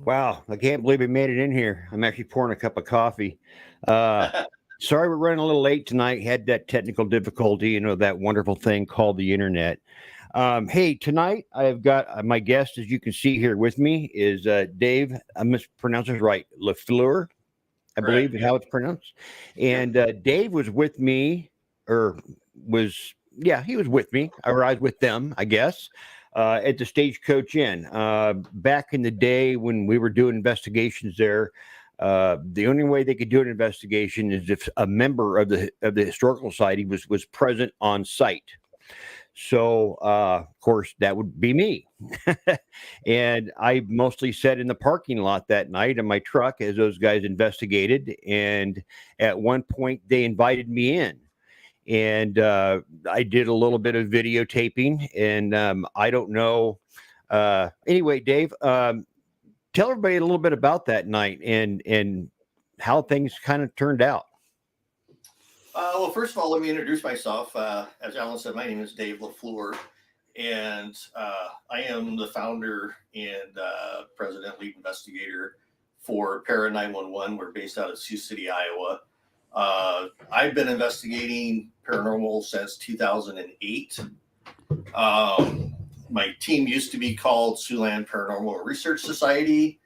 Wow, I can't believe we made it in here. I'm actually pouring a cup of coffee. Uh, Sorry we're running a little late tonight. Had that technical difficulty, that wonderful thing called the internet. Hey, tonight I've got my guest, as you can see here with me, is Dave. I mispronounced it right, La Fleur, I Correct. believe is Yep. how it's pronounced. Yep. And Dave was with me, or was, yeah, he was with me, or I was with them, I guess, at the Stagecoach Inn. Back in the day when we were doing investigations there, the only way they could do an investigation is if a member of the historical society was present on site. So, of course, that would be me. And I mostly sat in the parking lot that night in my truck as those guys investigated. And at one point, they invited me in. And I did a little bit of videotaping. And I don't know. Anyway, Dave, tell everybody a little bit about that night and how things kind of turned out. Well, first of all, let me introduce myself. As Alan said, my name is Dave La Fleur, and I am the founder and president, lead investigator for Para 911. We're based out of Sioux City, Iowa. I've been investigating paranormal since 2008. My team used to be called Sioux Land Paranormal Research Society,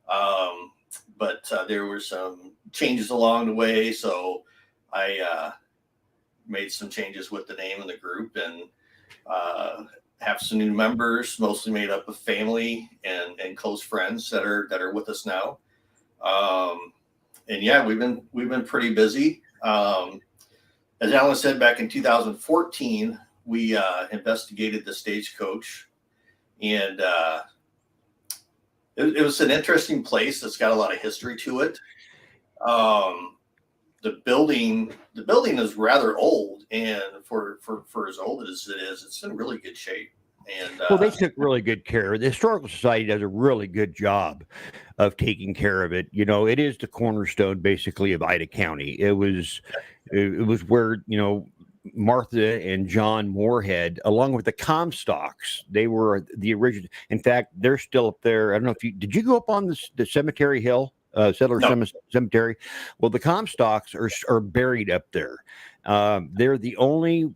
but there were some changes along the way, so I made some changes with the name of the group and have some new members, mostly made up of family and close friends that are with us now. And yeah, we've been pretty busy. As Alan said, back in 2014, we investigated the Stagecoach, and it was an interesting place. It's got a lot of history to it. The building is rather old, and for as old as it is, it's in really good shape. And Well, they took really good care. The Historical Society does a really good job of taking care of it. It is the cornerstone, basically, of Ida County. It was where Martha and John Moorhead, along with the Comstocks, they were the original. In fact, they're still up there. I don't know if did you go up on the Cemetery Hill, Settler no, Cemetery? Well, the Comstocks are buried up there. They're the only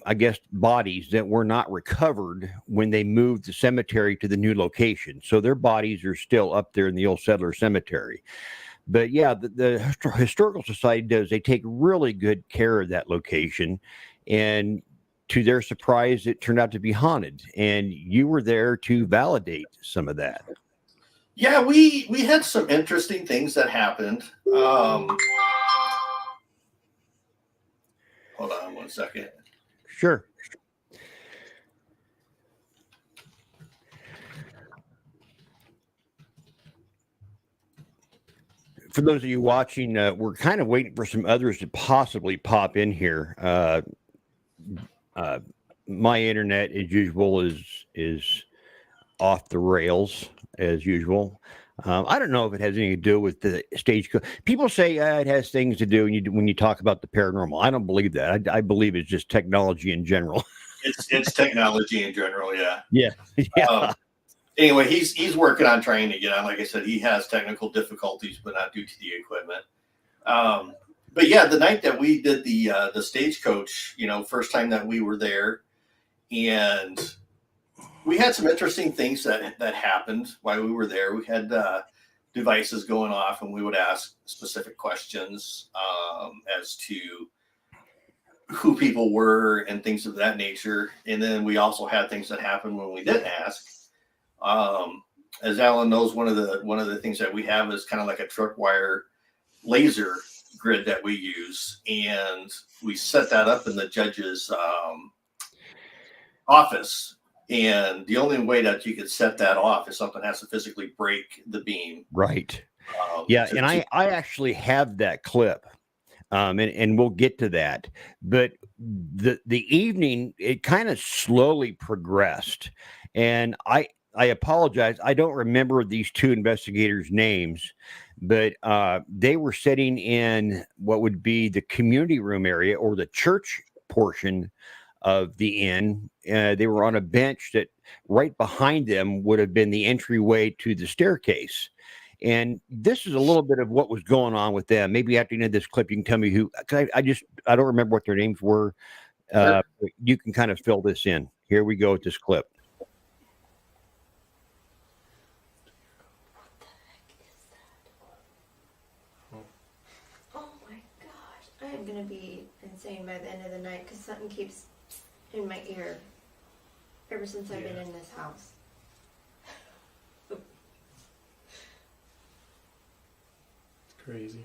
I guess, bodies that were not recovered when they moved the cemetery to the new location. So their bodies are still up there in the old settler cemetery. But yeah, the Historical Society does, they take really good care of that location. And to their surprise, it turned out to be haunted. And you were there to validate some of that. yeah, we had some interesting things that happened. Hold on one second. Sure. For those of you watching, we're kind of waiting for some others to possibly pop in here. My internet, as usual, is off the rails as usual. I don't know if it has anything to do with the stage. People say it has things to do when you talk about the paranormal. I don't believe that. I believe it's just technology in general. It's technology in general, yeah. Yeah, yeah. Anyway, he's working on trying to get on. Like I said, he has technical difficulties, but not due to the equipment. But yeah, the night that we did the Stagecoach, first time that we were there, and we had some interesting things that happened while we were there. We had devices going off, and we would ask specific questions as to who people were and things of that nature. And then we also had things that happened when we didn't ask. As Alan knows, one of the things that we have is kind of like a tripwire laser grid that we use, and we set that up in the judge's office. And the only way that you could set that off is something has to physically break the beam. Right. Yeah, and I actually have that clip, and we'll get to that. But the evening, it kind of slowly progressed, and I apologize. I don't remember these two investigators' names, but they were sitting in what would be the community room area or the church portion of the inn. They were on a bench that right behind them would have been the entryway to the staircase. And this is a little bit of what was going on with them. Maybe after you know this clip, you can tell me who. 'Cause I don't remember what their names were. Sure. But you can kind of fill this in. Here we go with this clip. Oh my gosh, I am gonna be insane by the end of the night because something keeps in my ear ever since I've been in this house. Crazy.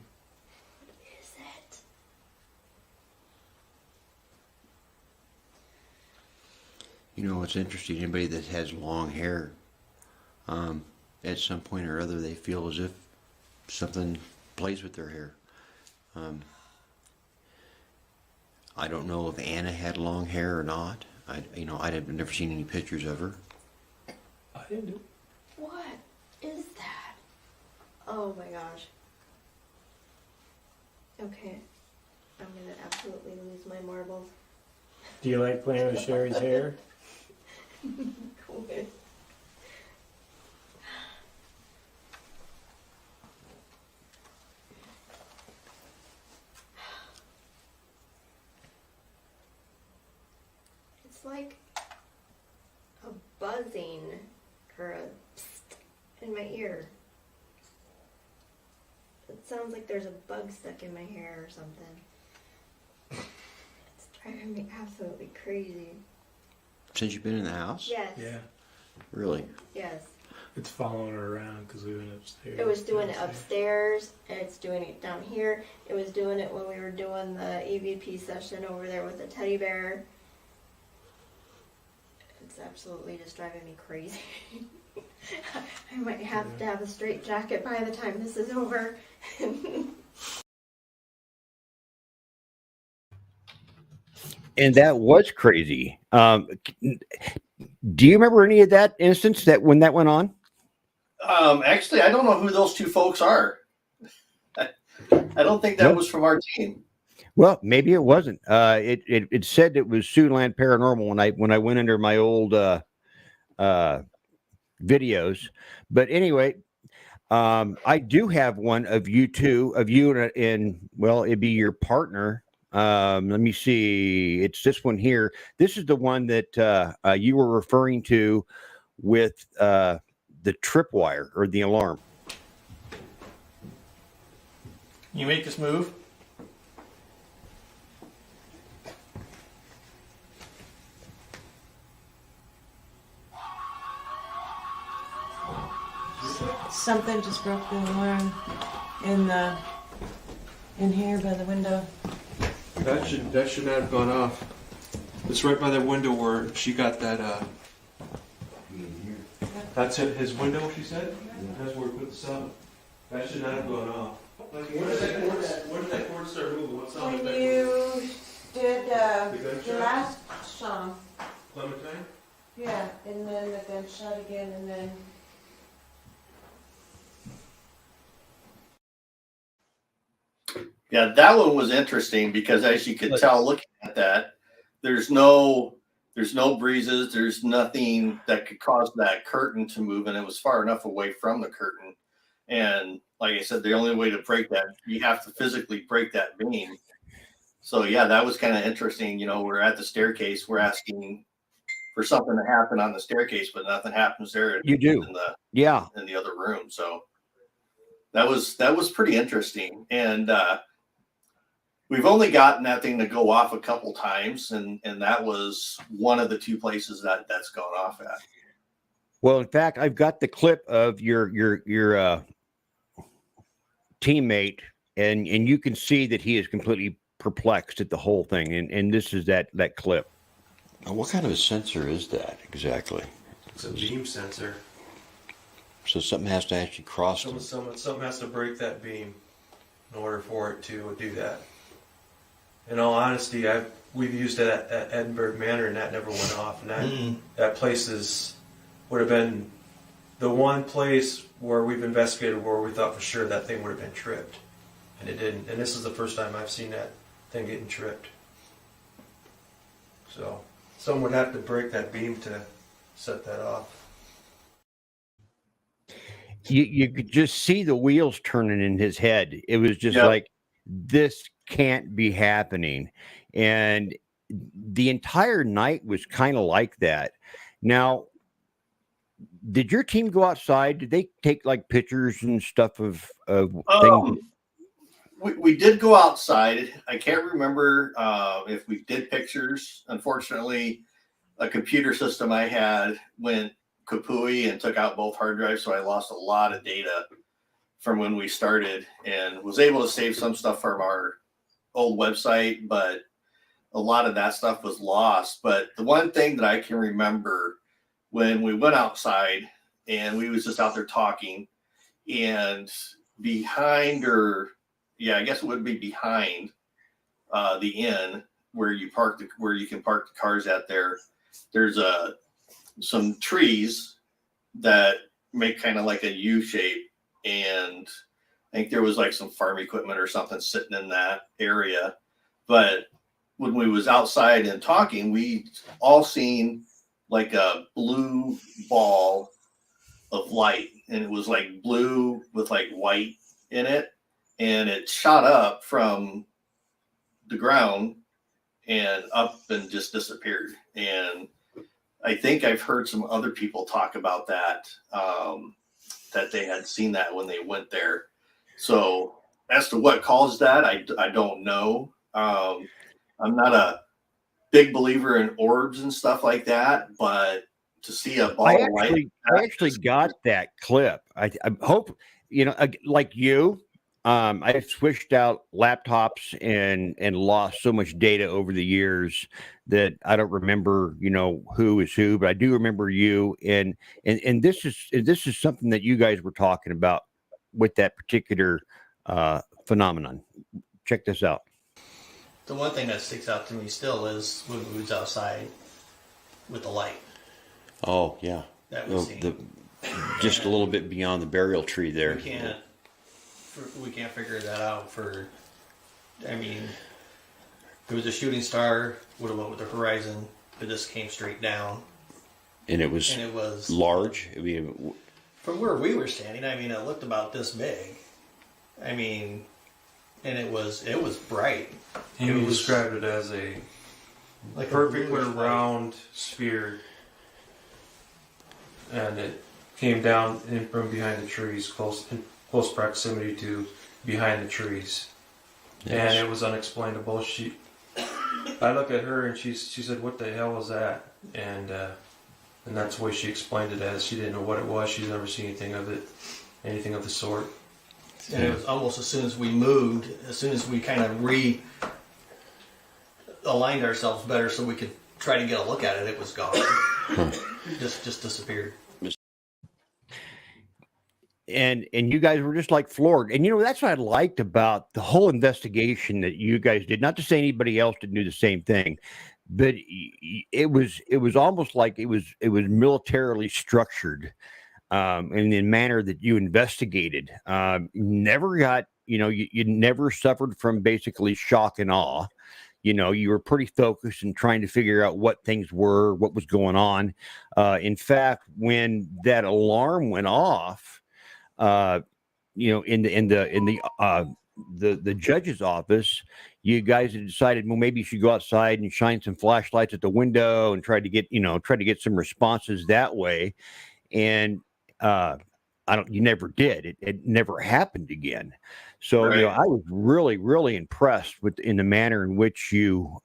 What is it? You know, it's interesting. Anybody that has long hair, at some point or other, they feel as if something plays with their hair. I don't know if Anna had long hair or not. I've never seen any pictures of her. I didn't do it. What is that? Oh my gosh. Okay, I'm gonna absolutely lose my marbles. Do you like playing with Sherry's hair? Quit. It's like a buzzing or a psst in my ear. It sounds like there's a bug stuck in my hair or something. It's driving me absolutely crazy. Since you've been in the house? Yes. Yeah. Really? Yes. It's following her around because we went upstairs. It was doing it upstairs, and it's doing it down here. It was doing it when we were doing the EVP session over there with the teddy bear. It's absolutely just driving me crazy. I might have to have a straight jacket by the time this is over. And that was crazy. Do you remember any of that instance that when that went on? Actually, I don't know who those two folks are. I don't think that was from our team. Well, maybe it wasn't. It said it was Sioux Land Paranormal when I went under my old videos. But anyway, I do have one of you two, of you and well, it'd be your partner. Let me see. It's this one here. This is the one that you were referring to with the tripwire or the alarm. You make this move? Something just broke the alarm in here by the window. That should not have gone off. It's right by the window where she got that. That's at his window, she said. That's where we put the sub. That should not have gone off. When did that cord start moving? What sound? When you did the last song, Clementine? yeah, and then the gunshot again, and then Yeah, that one was interesting because as you could tell looking at that, there's no breezes, there's nothing that could cause that curtain to move, and it was far enough away from the curtain. And like I said, the only way to break that, you have to physically break that beam. So yeah, that was kind of interesting. You know, we're at the staircase, we're asking for something to happen on the staircase, but nothing happens there. You do. in the other room. So that was pretty interesting. And we've only gotten that thing to go off a couple times, and that was one of the two places that's gone off at. Well, in fact, I've got the clip of your teammate, and you can see that he is completely perplexed at the whole thing. And this is that clip. What kind of a sensor is that exactly? It's a beam sensor. So something has to actually cross them. Something has to break that beam in order for it to do that. In all honesty, we've used it at Edinburgh Manor, and that never went off. And that place would have been the one place where we've investigated where we thought for sure that thing would have been tripped, and it didn't. And this is the first time I've seen that thing getting tripped. So someone would have to break that beam to set that off. You could just see the wheels turning in his head. It was just Yep. like, this can't be happening. And the entire night was kind of like that. Now, did your team go outside? Did they take like pictures and stuff of things? We did go outside. I can't remember if we did pictures. Unfortunately, a computer system I had went kapooey and took out both hard drives, so I lost a lot of data from when we started, and was able to save some stuff from our old website, but a lot of that stuff was lost. But the one thing that I can remember, when we went outside and we was just out there talking, and behind, or yeah, I guess it would be behind the inn where you can park the cars at there's some trees that make kind of like a U shape, and I think there was like some farm equipment or something sitting in that area. But when we was outside and talking, we all seen like a blue ball of light, and it was like blue with like white in it, and it shot up from the ground and up and just disappeared. And I think I've heard some other people talk about that, that they had seen that when they went there. So as to what caused that, I don't know. I'm not a big believer in orbs and stuff like that, but to see a ball of light. I actually got that clip. I hope, like you, I've switched out laptops and lost so much data over the years that I don't remember, who is who, but I do remember you. And this is something that you guys were talking about with that particular phenomenon. Check this out. The one thing that sticks out to me still is when we was outside with the light. Oh, yeah. That we seen. Just a little bit beyond the burial tree there. We can't figure that out there was a shooting star, would have went with the horizon, but this came straight down. And it was large. I mean, from where we were standing, it looked about this big. And it was bright. He described it as a perfect round sphere, and it came down in from behind the trees, in close proximity to behind the trees. Yes. And it was unexplainable. I looked at her and she said, "What the hell was that?" And that's the way she explained it as. She didn't know what it was. She's never seen anything of the sort. And it was almost as soon as we moved, as soon as we kind of aligned ourselves better so we could try to get a look at it, it was gone. just disappeared. And you guys were just like floored. And that's what I liked about the whole investigation that you guys did. Not to say anybody else didn't do the same thing, but it was almost like it was militarily structured. In the manner that you investigated, never got, you never suffered from basically shock and awe. You were pretty focused and trying to figure out what things were, what was going on. In fact, when that alarm went off, in the judge's office, you guys had decided, well, maybe you should go outside and shine some flashlights at the window and try to get some responses that way. And you never did. It never happened again. So, right. I was really, really impressed in the manner in which you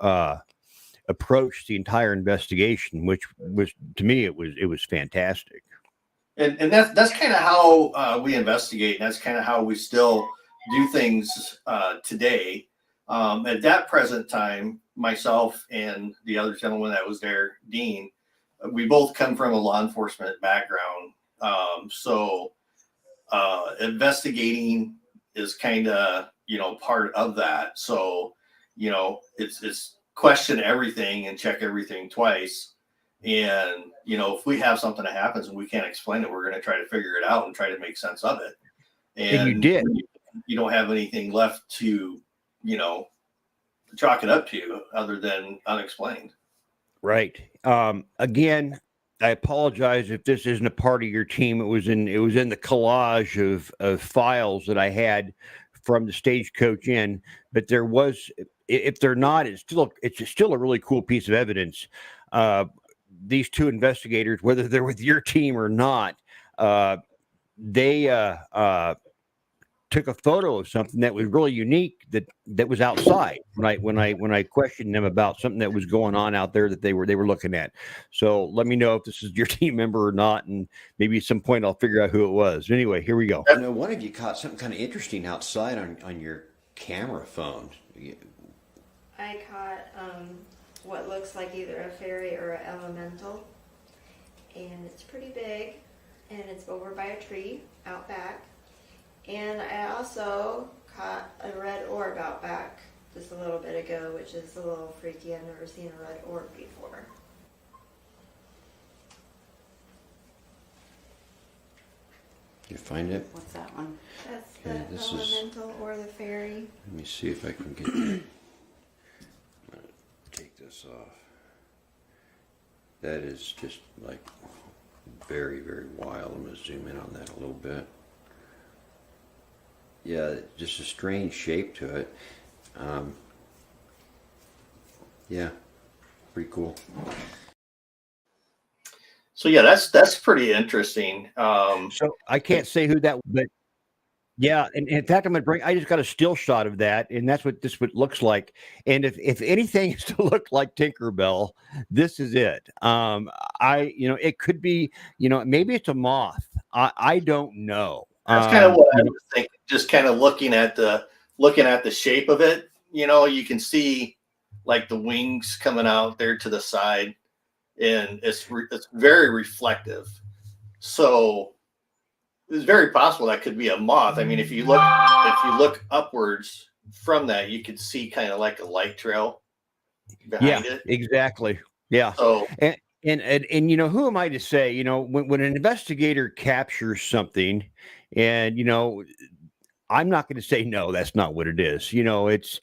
approached the entire investigation, which was, to me, it was fantastic. And that's kind of how we investigate. And that's kind of how we still do things today. At that present time, myself and the other gentleman that was there, Dean, we both come from a law enforcement background. So investigating is kind of, part of that. So, it's question everything and check everything twice. And, if we have something that happens and we can't explain it, we're going to try to figure it out and try to make sense of it. And you did. You don't have anything left to, chalk it up to other than unexplained. Right. Again, I apologize if this isn't a part of your team. It was in the collage of files that I had from the Stagecoach Inn. But there was, if they're not, it's still a really cool piece of evidence. These two investigators, whether they're with your team or not, they took a photo of something that was really unique that was outside when I questioned them about something that was going on out there that they were looking at. So let me know if this is your team member or not, and maybe at some point I'll figure out who it was. Anyway, here we go. You know, one of you caught something kind of interesting outside on your camera phone. I caught what looks like either a fairy or an elemental, and it's pretty big, and it's over by a tree out back. And I also caught a red orb out back just a little bit ago, which is a little freaky. I've never seen a red orb before. You find it? What's that one? That's Okay, the this is- elemental or the fairy. Let me see if I can get that. I'm gonna take this off. That is just like very, very wild. I'm gonna zoom in on that a little bit. Yeah, just a strange shape to it. Yeah, pretty cool. So yeah, that's pretty interesting. So I can't say who that, but yeah, and in fact, I just got a still shot of that, and that's what this looks like. And if anything is to look like Tinkerbell, this is it. It could be, maybe it's a moth. I don't know. That's kind of what I was thinking. Just kind of looking at the shape of it, you can see like the wings coming out there to the side, and it's very reflective. So it's very possible that could be a moth. I mean, if you look upwards from that, you could see kind of like a light trail behind it. Exactly. Yeah. So And who am I to say, when an investigator captures something, and I'm not going to say no, that's not what it is. It's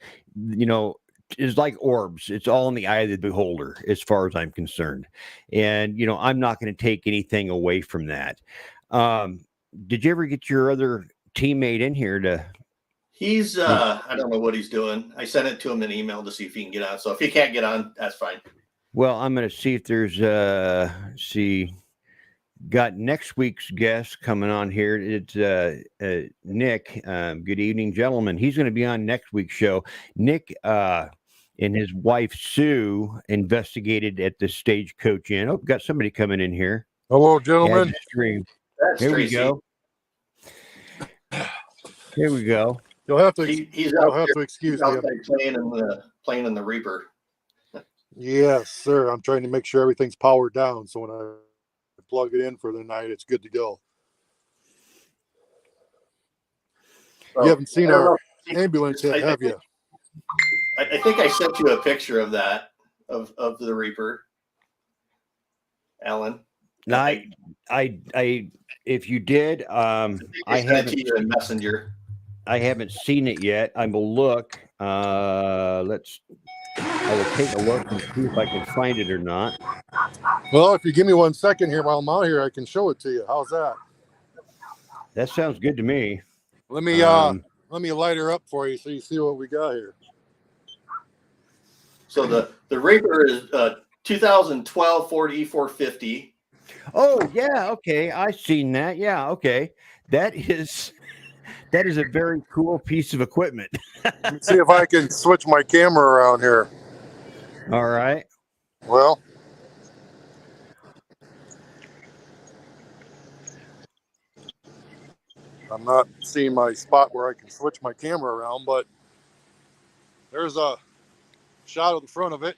like orbs. It's all in the eye of the beholder, as far as I'm concerned. And I'm not going to take anything away from that. Did you ever get your other teammate in here to? he's I don't know what he's doing. I sent it to him in email to see if he can get on. So if he can't get on, that's fine. Well, I'm going to see if there's got next week's guest coming on here. It's Nick. Good evening, gentlemen. He's going to be on next week's show. Nick and his wife Sue investigated at the Stagecoach Inn. Oh, got somebody coming in here. Hello, gentlemen. Stream. That's Here we Tracy. go. Here we go. You'll have to. He's You'll out have there, to excuse he's me. outside playing in the Reaper. Yes, sir. I'm trying to make sure everything's powered down, so when I plug it in for the night, it's good to go. So, You haven't seen I don't our know. ambulance yet, have you? I think I sent you a picture of that of the Reaper, Alan. I if you did, I I sent it haven't to you in Messenger. I haven't seen it yet. I will look. I will take a look and see if I can find it or not. Well, if you give me 1 second here while I'm out here, I can show it to you. How's that? That sounds good to me. Let me light her up for you so you see what we got here. So the Reaper is 2012 Ford E450. Oh yeah, okay. I've seen that. Yeah, okay. That is a very cool piece of equipment. Let me see if I can switch my camera around here. All right. Well, I'm not seeing my spot where I can switch my camera around, but there's a shot of the front of it.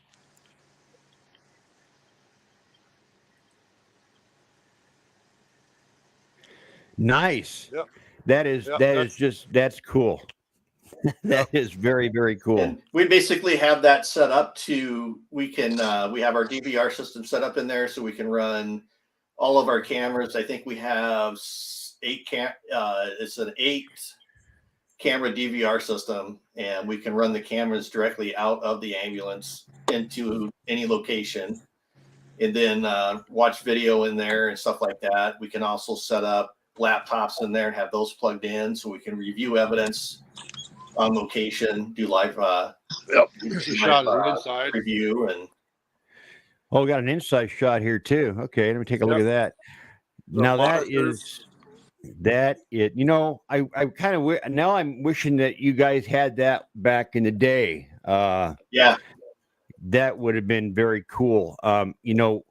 Nice. Yep. That's cool. That is very, very cool. And we basically have that set up we have our DVR system set up in there so we can run all of our cameras. I think we have it's an 8 camera DVR system, and we can run the cameras directly out of the ambulance into any location. and then watch video in there and stuff like that. We can also set up laptops in there and have those plugged in so we can review evidence on location, do live Here's a shot of the inside. review. And Oh, we got an inside shot here too. Okay, let me take a look Yep. at that. The Now monitors. you know, I kind of now I'm wishing that you guys had that back in the day. yeah, That would have been very cool. You know,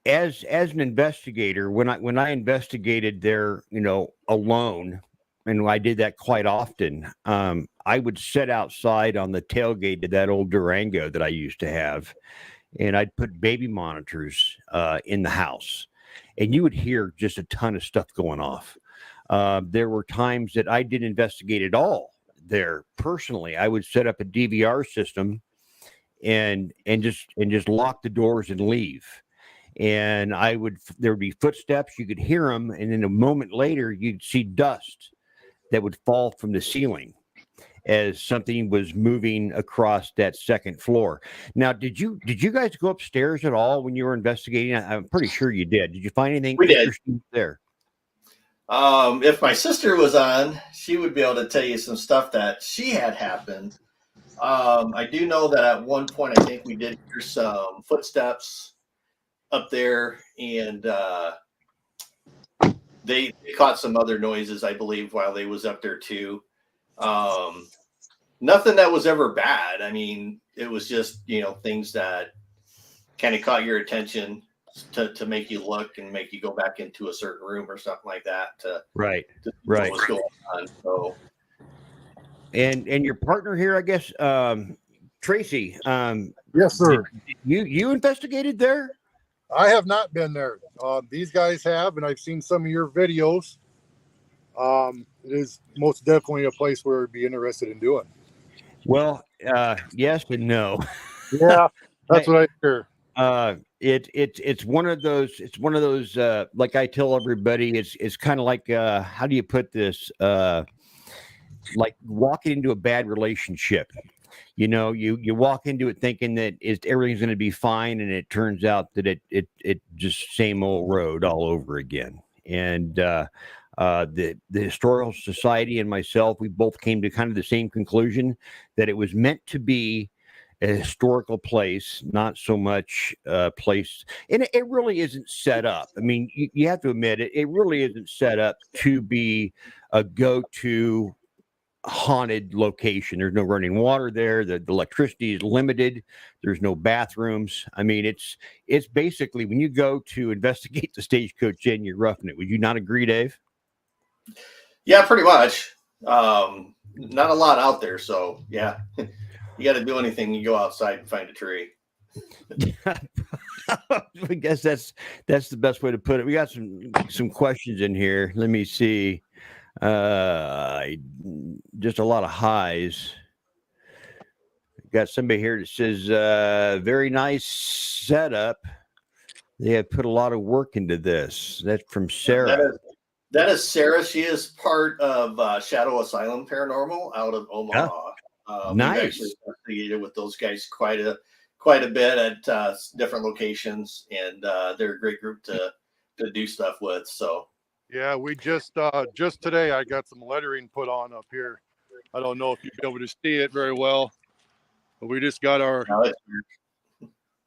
as an investigator, when I investigated there, you know, alone, and I did that quite often, I would sit outside on the tailgate of that old Durango that I used to have, and I'd put baby monitors in the house, and you would hear just a ton of stuff going off. There were times that I didn't investigate at all there personally. I would set up a DVR system and just lock the doors and leave. And there would be footsteps, you could hear them, and then a moment later you'd see dust that would fall from the ceiling as something was moving across that second floor. Now, did you guys go upstairs at all when you were investigating? I'm pretty sure you did. Did you find anything interesting there? If my sister was on, she would be able to tell you some stuff that she had happened. I do know that at one point, I think we did hear some footsteps up there, and they caught some other noises, I believe, while they was up there too. Nothing that was ever bad. I mean, it was just, you know, things that kind of caught your attention to make you look and make you go back into a certain room or something like that to Right. see what was going on. So, And your partner here, I guess, Tracy. Yes, sir. You investigated there? I have not been there. These guys have, and I've seen some of your videos. It is most definitely a place where I'd be interested in doing. Well, yes and no. Yeah, that's what I hear. It's one of those like I tell everybody, it's kind of like how do you put this, like walking into a bad relationship. You know, you walk into it thinking that everything's going to be fine, and it turns out that it just same old road all over again. And the Historical Society and myself, we both came to kind of the same conclusion that it was meant to be a historical place, not so much a place, and it really isn't set up. I mean, you have to admit it really isn't set up to be a go-to haunted location. There's no running water there. The electricity is limited. There's no bathrooms. I mean, it's basically when you go to investigate the Stagecoach Inn, you're roughing it. Would you not agree, Dave? yeah, pretty much. Not a lot out there. So, yeah, you got to do anything, you go outside and find a tree. I guess that's the best way to put it. We got some questions in here. Let me see. Just a lot of highs. Got somebody here that says very nice setup. They have put a lot of work into this. That's from Sarah. That is Sarah. She is part of Shadow Asylum Paranormal out of Omaha. Nice. We've actually investigated with those guys quite a bit at different locations, and they're a great group to do stuff with. So. Yeah, we just today I got some lettering put on up here. I don't know if you'll be able to see it very well, but we just got our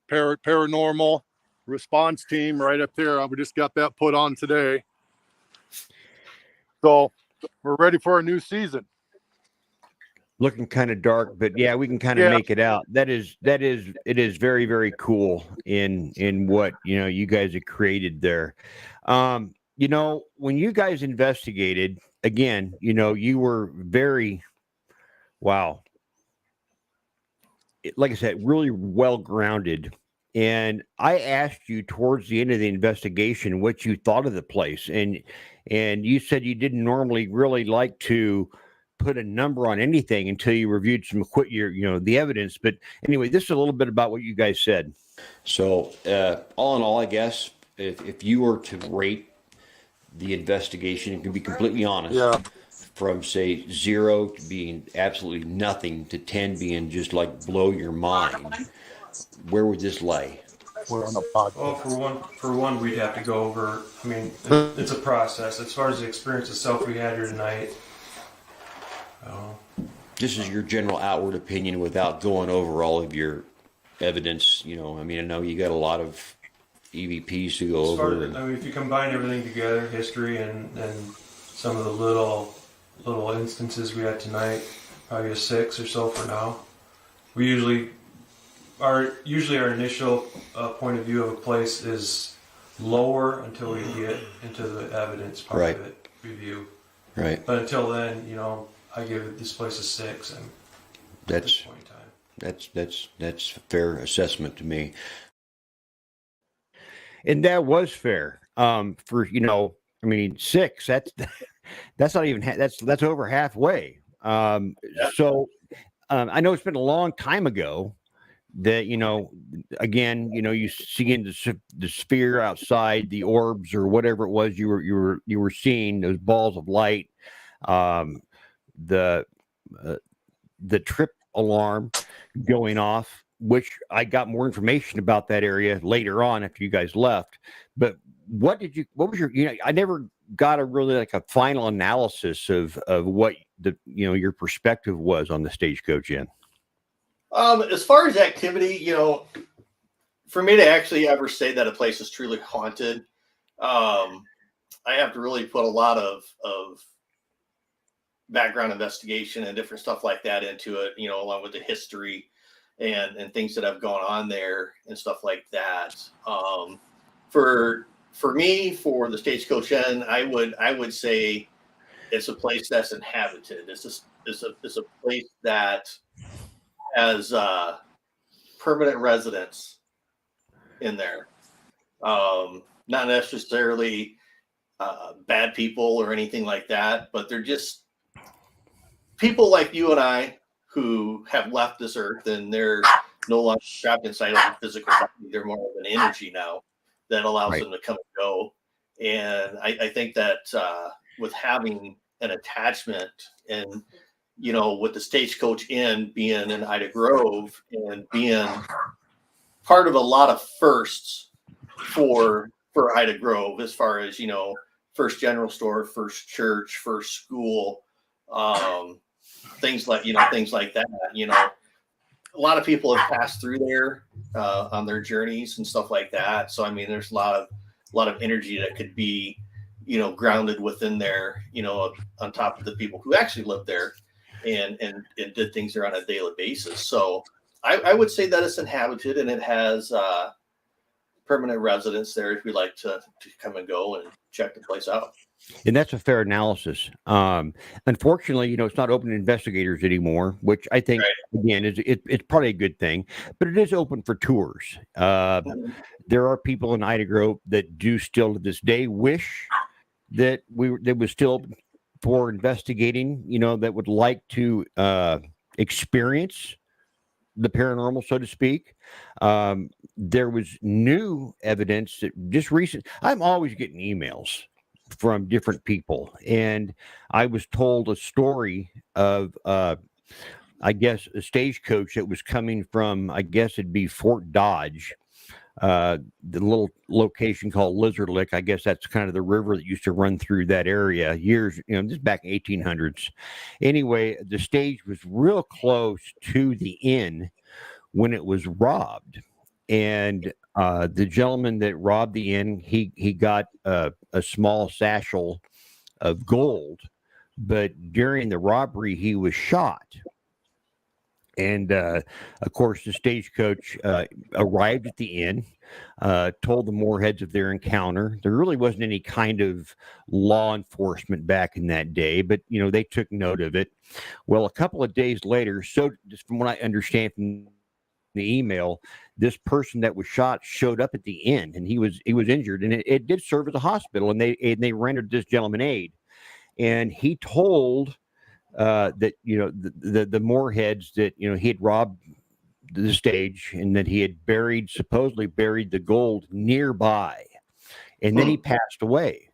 paranormal response team right up there. We just got that put on today. So we're ready for a new season. Looking kind of dark, but yeah, we can kind of make it out. It is very, very cool in what, you know, you guys have created there. You know, when you guys investigated, again, you know, you were very, wow. Like I said, really well grounded. And I asked you towards the end of the investigation what you thought of the place. And you said you didn't normally really like to put a number on anything until you reviewed the evidence. But anyway, this is a little bit about what you guys said. So, all in all, I guess, if you were to rate the investigation, you can be completely honest, from say 0 to being absolutely nothing to 10 being just like blow your mind, where would this lay? we're on a Well, podcast. for one, we'd have to go over. I mean, it's a process. As far as the experience itself we had here tonight, This is your general outward opinion without going over all of your evidence. I mean, I know you got a lot of EVPs to go as far over. as, I mean, if you combine everything together, history and some of the little instances we had tonight, probably a 6 or so for now. We usually our initial point of view of a place is lower until we get into the evidence part Right. of it, review. Right. But until then, I give this place a 6. And at this That's point in time. that's a fair assessment to me. And that was fair. For I mean, 6. That's not even that's over halfway. So I know it's been a long time ago that again you see in the sphere outside, the orbs or whatever it was you were seeing, those balls of light, the trip alarm going off, which I got more information about that area later on after you guys left. But what was your I never got a really like a final analysis of what your perspective was on the Stagecoach Inn. As far as activity, for me to actually ever say that a place is truly haunted, I have to really put a lot of background investigation and different stuff like that into it, along with the history and things that have gone on there and stuff like that. For me, for the Stagecoach Inn, I would say it's a place that's inhabited. It's a place that has permanent residents in there. Not necessarily bad people or anything like that, but they're just people like you and I who have left this earth, and they're no longer trapped inside of a physical body. They're more of an energy now that allows them to come and go. And I think that with having an attachment and, with the Stagecoach Inn being in Ida Grove and being part of a lot of firsts for Ida Grove, as far as, first general store, first church, first school, things like that, a lot of people have passed through there on their journeys and stuff like that. So, I mean, there's a lot of energy that could be, grounded within there, on top of the people who actually lived there and did things there on a daily basis. So I would say that it's inhabited and it has permanent residents there if we like to come and go and check the place out. And that's a fair analysis. Unfortunately, it's not open to investigators anymore, which I think, again, it's probably a good thing, but it is open for tours. There are people in Ida Grove that do still to this day wish that that was still open for investigating, that would like to experience the paranormal, so to speak. There was new evidence that just recent. I'm always getting emails from different people, and I was told a story of I guess a stagecoach that was coming from, I guess it'd be Fort Dodge, the little location called Lizard Lick. I guess that's kind of the river that used to run through that area years, this is back in 1800s. Anyway, the stage was real close to the inn when it was robbed, and the gentleman that robbed the inn, he got a small satchel of gold, but during the robbery he was shot. And of course, the stagecoach arrived at the inn, told the Moorheads of their encounter. There really wasn't any kind of law enforcement back in that day, but they took note of it. Well, a couple of days later, so just from what I understand from the email, this person that was shot showed up at the inn, and he was injured, and it did serve as a hospital, and they rendered this gentleman aid, and he told that the Moorheads that he had robbed the stage and that he had supposedly buried the gold nearby, and then he passed away.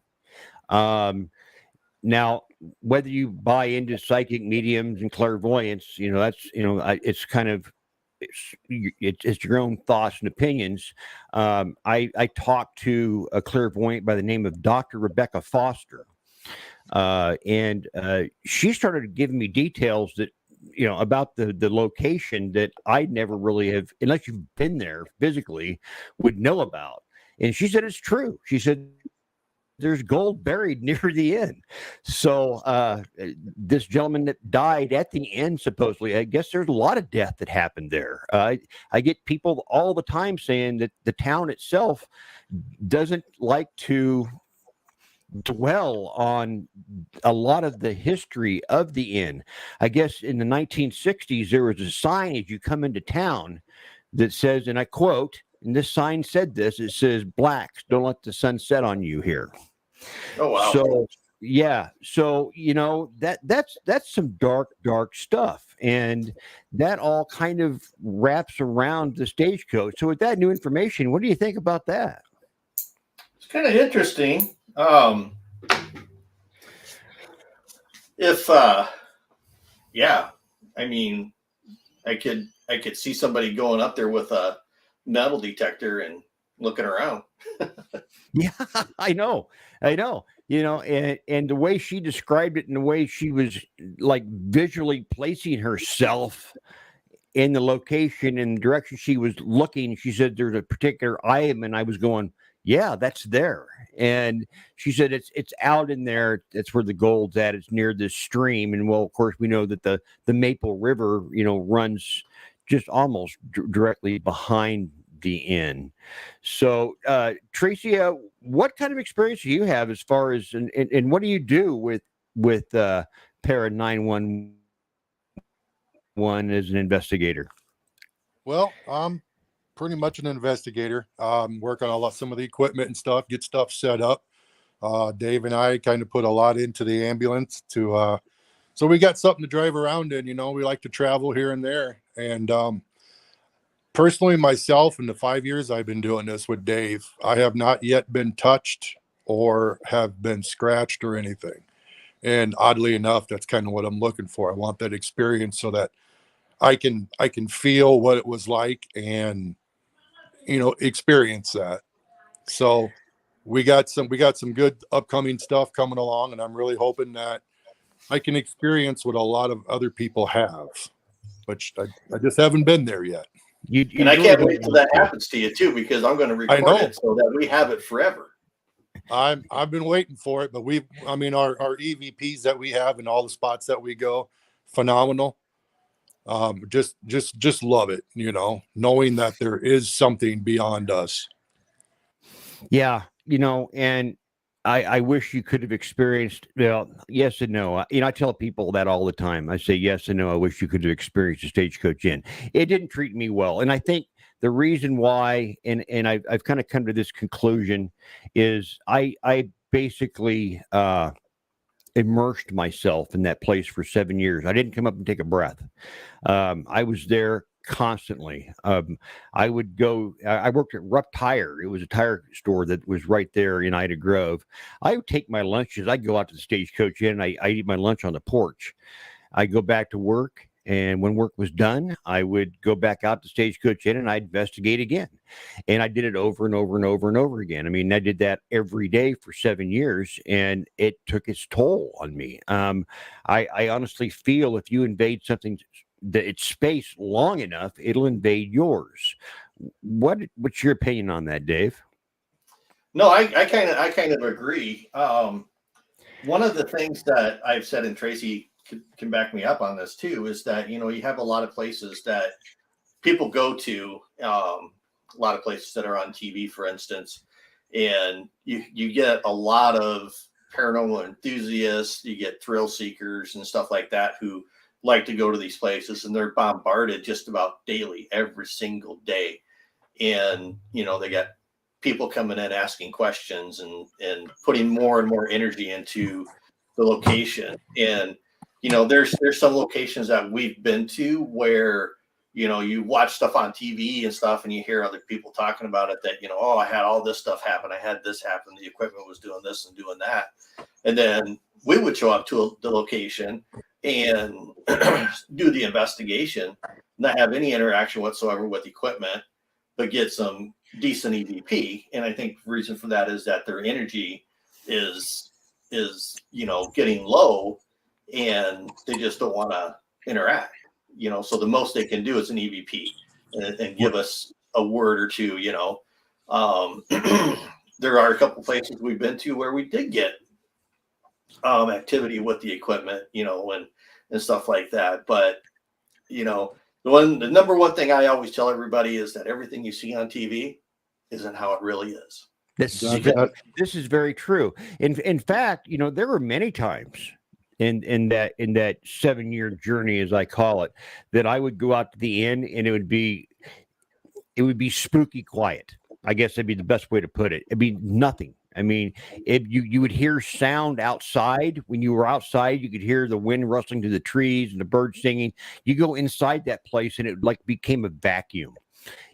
Now, whether you buy into psychic mediums and clairvoyance, that's it's kind of it's your own thoughts and opinions. I talked to a clairvoyant by the name of Dr. Rebecca Foster, and she started giving me details that about the location that I never really have, unless you've been there physically, would know about. And she said it's true. She said there's gold buried near the inn. So this gentleman that died at the inn, supposedly, I guess there's a lot of death that happened there. I get people all the time saying that the town itself doesn't like to dwell on a lot of the history of the inn. I guess in the 1960s, there was a sign as you come into town that says, and I quote, and this sign said this, it says, "Blacks, don't let the sun set on you here." Oh, wow. So yeah, so that's some dark stuff, and that all kind of wraps around the Stagecoach. So with that new information, what do you think about that? It's kind of interesting. Yeah, I mean, I could see somebody going up there with a metal detector and looking around. Yeah, I know. And the way she described it and the way she was like visually placing herself in the location and the direction she was looking, she said there's a particular item, and I was going, yeah, that's there. And she said it's out in there. That's where the gold's at. It's near this stream. And well, of course, we know that the Maple River, runs just almost directly behind the inn. So, Tracy, what kind of experience do you have as far as and what do you do with Para 911 as an investigator? Well, I'm pretty much an investigator. Work on some of the equipment and stuff, get stuff set up. Dave and I kind of put a lot into the ambulance to so we got something to drive around in. We like to travel here and there. And personally, myself, in the 5 years I've been doing this with Dave, I have not yet been touched or have been scratched or anything. And oddly enough, that's kind of what I'm looking for. I want that experience so that I can feel what it was like and experience that. So we got some good upcoming stuff coming along, and I'm really hoping that I can experience what a lot of other people have, which I just haven't been there yet. And I can't wait till that happens to you too, because I'm going to record it so that we have it forever. I've been waiting for it, but our EVPs that we have and all the spots that we go, phenomenal. Just love it, knowing that there is something beyond us. Yeah, and I wish you could have experienced, yes and no. I tell people that all the time. I say yes and no. I wish you could have experienced a Stagecoach Inn. It didn't treat me well. And I think the reason why, and I've kind of come to this conclusion, is I basically immersed myself in that place for 7 years. I didn't come up and take a breath. I was there constantly. I would go, I worked at Rupp Tire. It was a tire store that was right there in Ida Grove. I would take my lunches. I'd go out to the Stagecoach Inn, and I eat my lunch on the porch. I'd go back to work, and when work was done, I would go back out to Stagecoach Inn and I'd investigate again. And I did it over and over and over and over again. I mean, I did that every day for 7 years, and it took its toll on me. I honestly feel if you invade something that it's space long enough, it'll invade yours. What's your opinion on that, Dave? No, I kind of agree. One of the things that I've said, and Tracy can back me up on this too, is that you have a lot of places that people go to, a lot of places that are on TV, for instance, and you get a lot of paranormal enthusiasts, you get thrill seekers and stuff like that who like to go to these places, and they're bombarded just about daily, every single day. And, they got people coming in asking questions and putting more and more energy into the location. And, there's some locations that we've been to where, you watch stuff on TV and stuff, and you hear other people talking about it that, oh, I had all this stuff happen. I had this happen. The equipment was doing this and doing that. And then we would show up to the location and do the investigation. not have any interaction whatsoever with equipment, but get some decent EVP. And I think the reason for that is that their energy is getting low, and they just don't want to interact. So the most they can do is an EVP and give us a word or two. There are a couple places we've been to where we did get activity with the equipment, and stuff like that. But the number one thing I always tell everybody is that everything you see on TV isn't how it really is. This is very true. In fact, there were many times in that 7-year journey, as I call it, that I would go out to the inn and it would be spooky quiet. I guess that'd be the best way to put it. It'd be nothing. I mean, you would hear sound outside. When you were outside, you could hear the wind rustling through the trees and the birds singing. You go inside that place and it became a vacuum.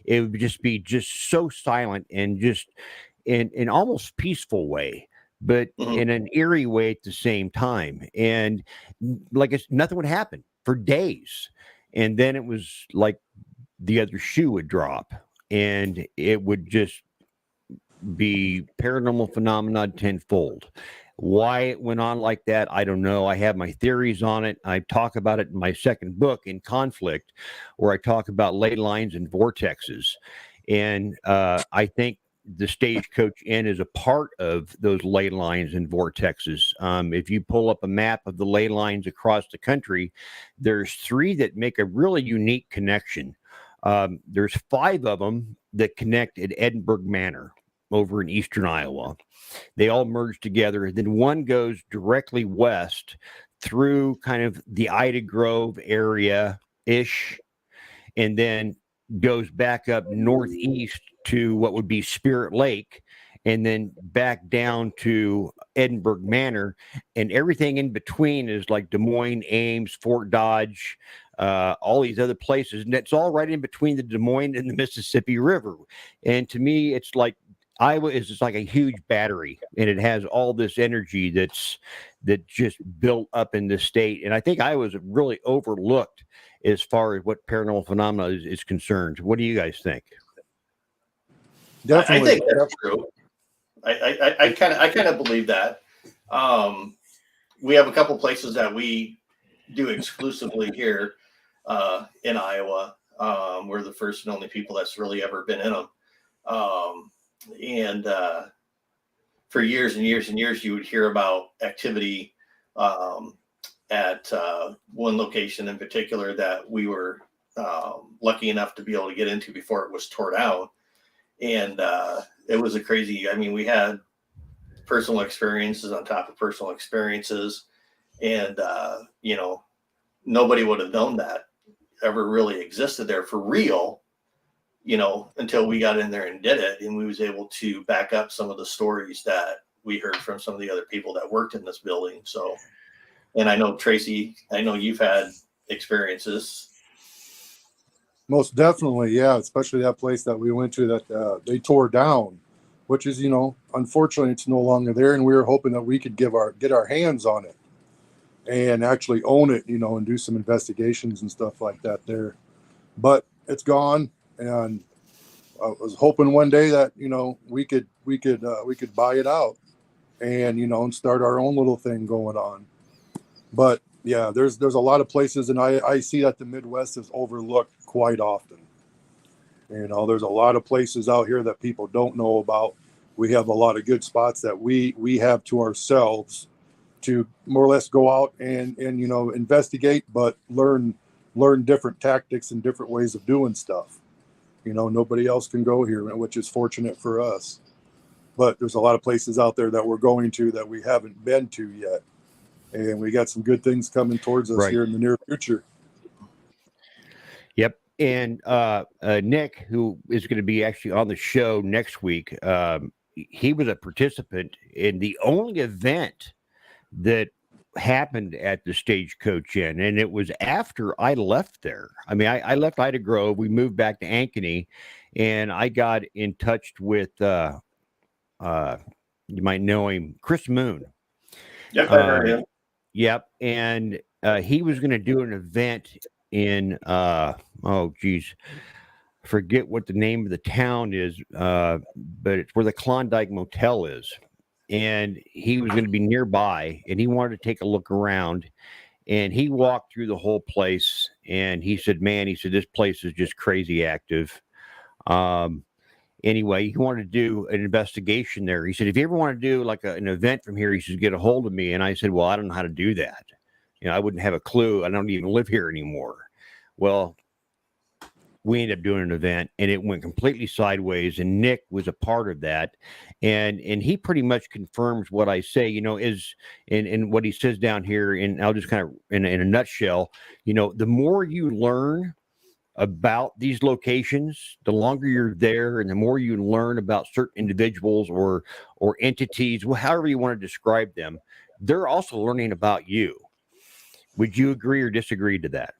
It would just be so silent and just in almost peaceful way, but in an eerie way at the same time. And nothing would happen for days. And then it was like the other shoe would drop and it would just be paranormal phenomenon tenfold. Why it went on like that, I don't know. I have my theories on it. I talk about it in my second book, In Conflict, where I talk about ley lines and vortexes. And I think the Stagecoach Inn is a part of those ley lines and vortexes. If you pull up a map of the ley lines across the country, there's 3 that make a really unique connection. There's 5 of them that connect at Edinburgh Manor over in eastern Iowa. They all merge together. And then one goes directly west through kind of the Ida Grove area-ish, and then goes back up northeast to what would be Spirit Lake, and then back down to Edinburgh Manor. And everything in between is like Des Moines, Ames, Fort Dodge, all these other places. And it's all right in between the Des Moines and the Mississippi River. And to me, it's like Iowa is just like a huge battery, and it has all this energy that just built up in the state. And I think Iowa is really overlooked as far as what paranormal phenomena is concerned. What do you guys think? Definitely. I think that's true. I kind of believe that. We have a couple places that we do exclusively here in Iowa. We're the first and only people that's really ever been in them. And for years and years and years, you would hear about activity at one location in particular that we were lucky enough to be able to get into before it was torn out. And it was a crazy, we had personal experiences on top of personal experiences. And, nobody would have known that ever really existed there for real, until we got in there and did it. And we was able to back up some of the stories that we heard from some of the other people that worked in this building. So, and I know, Tracy, you've had experiences. Most definitely, yeah. Especially that place that we went to that they tore down, which is, unfortunately, it's no longer there. And we were hoping that we could get our hands on it and actually own it, and do some investigations and stuff like that there. But it's gone, and I was hoping one day that we could buy it out and and start our own little thing going on. But yeah, there's a lot of places, and I see that the Midwest is overlooked quite often. There's a lot of places out here that people don't know about. We have a lot of good spots that we have to ourselves to more or less go out and investigate, but learn different tactics and different ways of doing stuff. Nobody else can go here, which is fortunate for us. But there's a lot of places out there that we're going to that we haven't been to yet. And we got some good things coming towards us here in the near future. Yep. And Nick, who is going to be actually on the show next week, he was a participant in the only event that happened at the Stagecoach Inn, and it was after I left there. I left Ida Grove. We moved back to Ankeny, and I got in touch with you might know him, Chris Moon. Yep, I heard him. Yep, and he was going to do an event in oh geez, forget what the name of the town is, but it's where the Klondike Motel is. And he was going to be nearby, and he wanted to take a look around. And he walked through the whole place, and he said, "Man," he said, "this place is just crazy active." Anyway, he wanted to do an investigation there. He said, "If you ever want to do like an event from here, you should get a hold of me." And I said, "Well, I don't know how to do that. I wouldn't have a clue. I don't even live here anymore." Well, we ended up doing an event, and it went completely sideways, and Nick was a part of that. And he pretty much confirms what I say, is in what he says down here. And I'll just kind of in a nutshell, the more you learn about these locations, the longer you're there, and the more you learn about certain individuals or entities, however you want to describe them, they're also learning about you. Would you agree or disagree to that?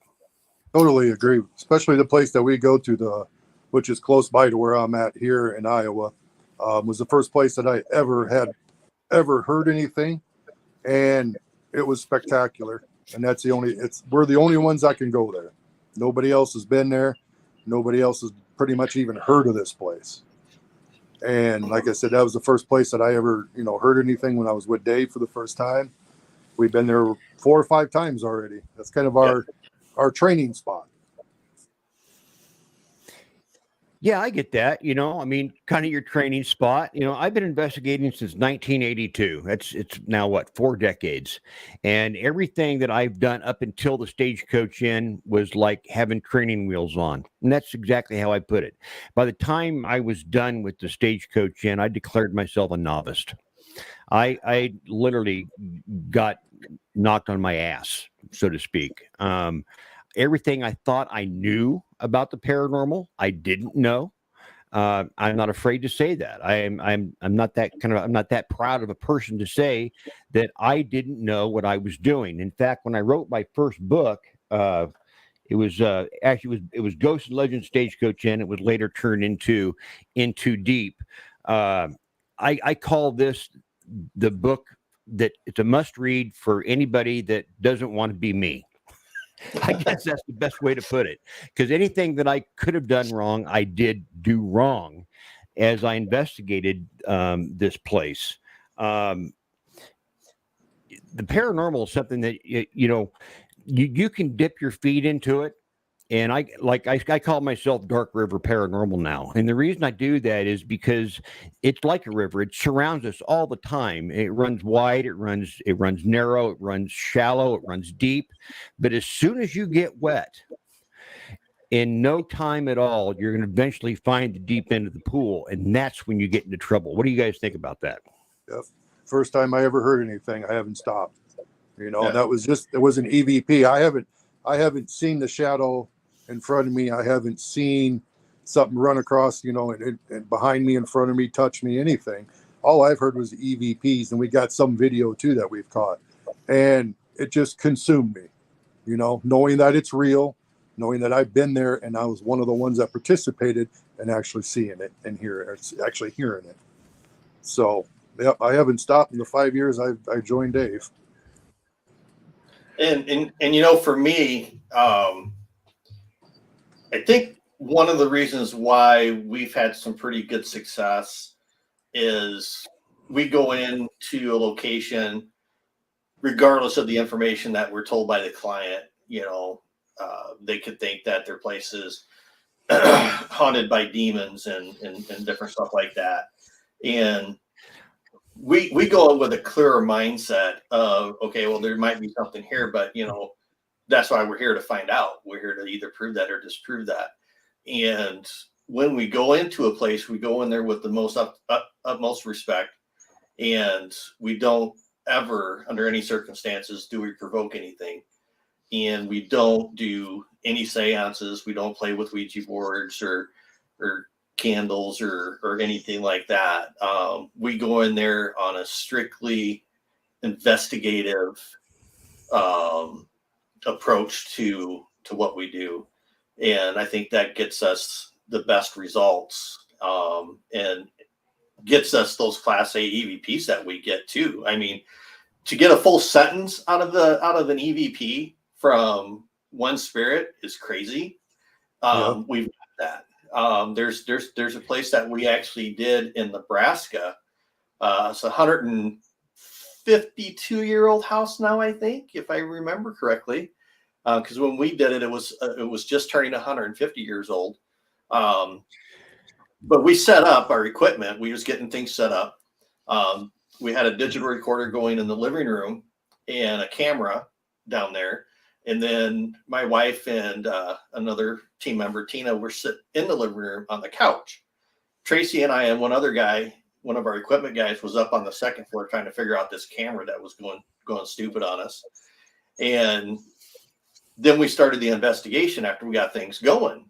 Totally agree. Especially the place that we go to, which is close by to where I'm at here in Iowa, was the first place that I ever heard anything, and it was spectacular. And that's we're the only ones that can go there. Nobody else has been there. Nobody else has pretty much even heard of this place. And like I said, that was the first place that I ever, heard anything when I was with Dave for the first time. We've been there 4 or 5 times already. That's kind of our training spot. Yeah, I get that. Kind of your training spot. I've been investigating since 1982. It's now what, 4 decades. And everything that I've done up until the Stagecoach Inn was like having training wheels on. And that's exactly how I put it. By the time I was done with the Stagecoach Inn, I declared myself a novice. I literally got knocked on my ass, so to speak. Everything I thought I knew about the paranormal, I didn't know. I'm not afraid to say that. I'm not that proud of a person to say that I didn't know what I was doing. In fact, when I wrote my first book, it was Ghosts and Legends Stagecoach Inn. It was later turned into In Too Deep. I call this the book that it's a must read for anybody that doesn't want to be me. I guess that's the best way to put it, because anything that I could have done wrong, I did do wrong as I investigated this place. The paranormal is something that, you can dip your feet into it. And I call myself Dark River Paranormal now. And the reason I do that is because it's like a river. It surrounds us all the time. It runs wide, it runs narrow, it runs shallow, it runs deep. But as soon as you get wet, in no time at all, you're going to eventually find the deep end of the pool. And that's when you get into trouble. What do you guys think about that? Yep. First time I ever heard anything, I haven't stopped. That was it was an EVP. I haven't seen the shadow in front of me. I haven't seen something run across, and behind me, in front of me, touch me, anything. All I've heard was EVPs, and we got some video too that we've caught. And it just consumed me, knowing that it's real, knowing that I've been there and I was one of the ones that participated and actually seeing it and actually hearing it. So, yep, I haven't stopped in the 5 years I joined Dave. And for me, I think one of the reasons why we've had some pretty good success is we go into a location regardless of the information that we're told by the client. They could think that their place is haunted by demons and different stuff like that. And we go in with a clearer mindset of, okay, well, there might be something here, but that's why we're here to find out. We're here to either prove that or disprove that. And when we go into a place, we go in there with the most utmost respect, and we don't ever, under any circumstances, do we provoke anything. And we don't do any seances. We don't play with Ouija boards or candles or anything like that. We go in there on a strictly investigative approach to what we do, and I think that gets us the best results, and gets us those Class A EVPs that we get too. I mean, to get a full sentence out of an EVP from one spirit is crazy. We've got that. There's a place that we actually did in Nebraska. It's a 152-year-old house now, I think, if I remember correctly. Because when we did it, it was just turning 150 years old. But we set up our equipment. We was getting things set up. We had a digital recorder going in the living room and a camera down there. And then my wife and another team member, Tina, were sitting in the living room on the couch. Tracy and I and one other guy, one of our equipment guys, was up on the second floor trying to figure out this camera that was going stupid on us. And then we started the investigation after we got things going.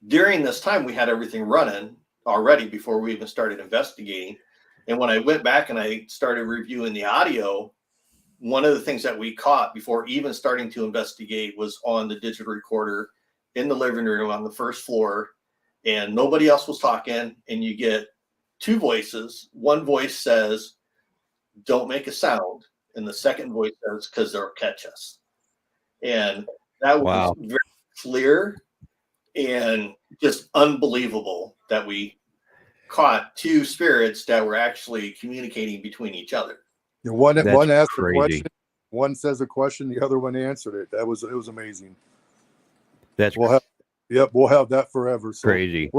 During this time, we had everything running already before we even started investigating. And when I went back and I started reviewing the audio, one of the things that we caught before even starting to investigate was on the digital recorder in the living room on the first floor, and nobody else was talking. And you get two voices. One voice says, "Don't make a sound." And the second voice says, "Because they'll catch us." And that was very clear and just unbelievable that we caught two spirits that were actually communicating between each other. One asked a question, one says a question, the other one answered it. It was amazing. We'll have that forever. So crazy.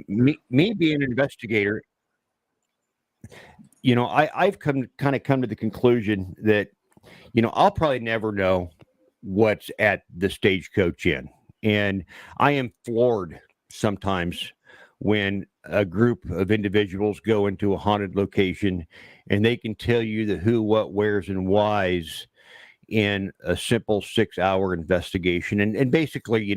Me being an investigator, I've come to the conclusion that, I'll probably never know what's at the Stagecoach Inn. And I am floored sometimes when a group of individuals go into a haunted location and they can tell you the who, what, wheres, and whys in a simple 6-hour investigation. And basically,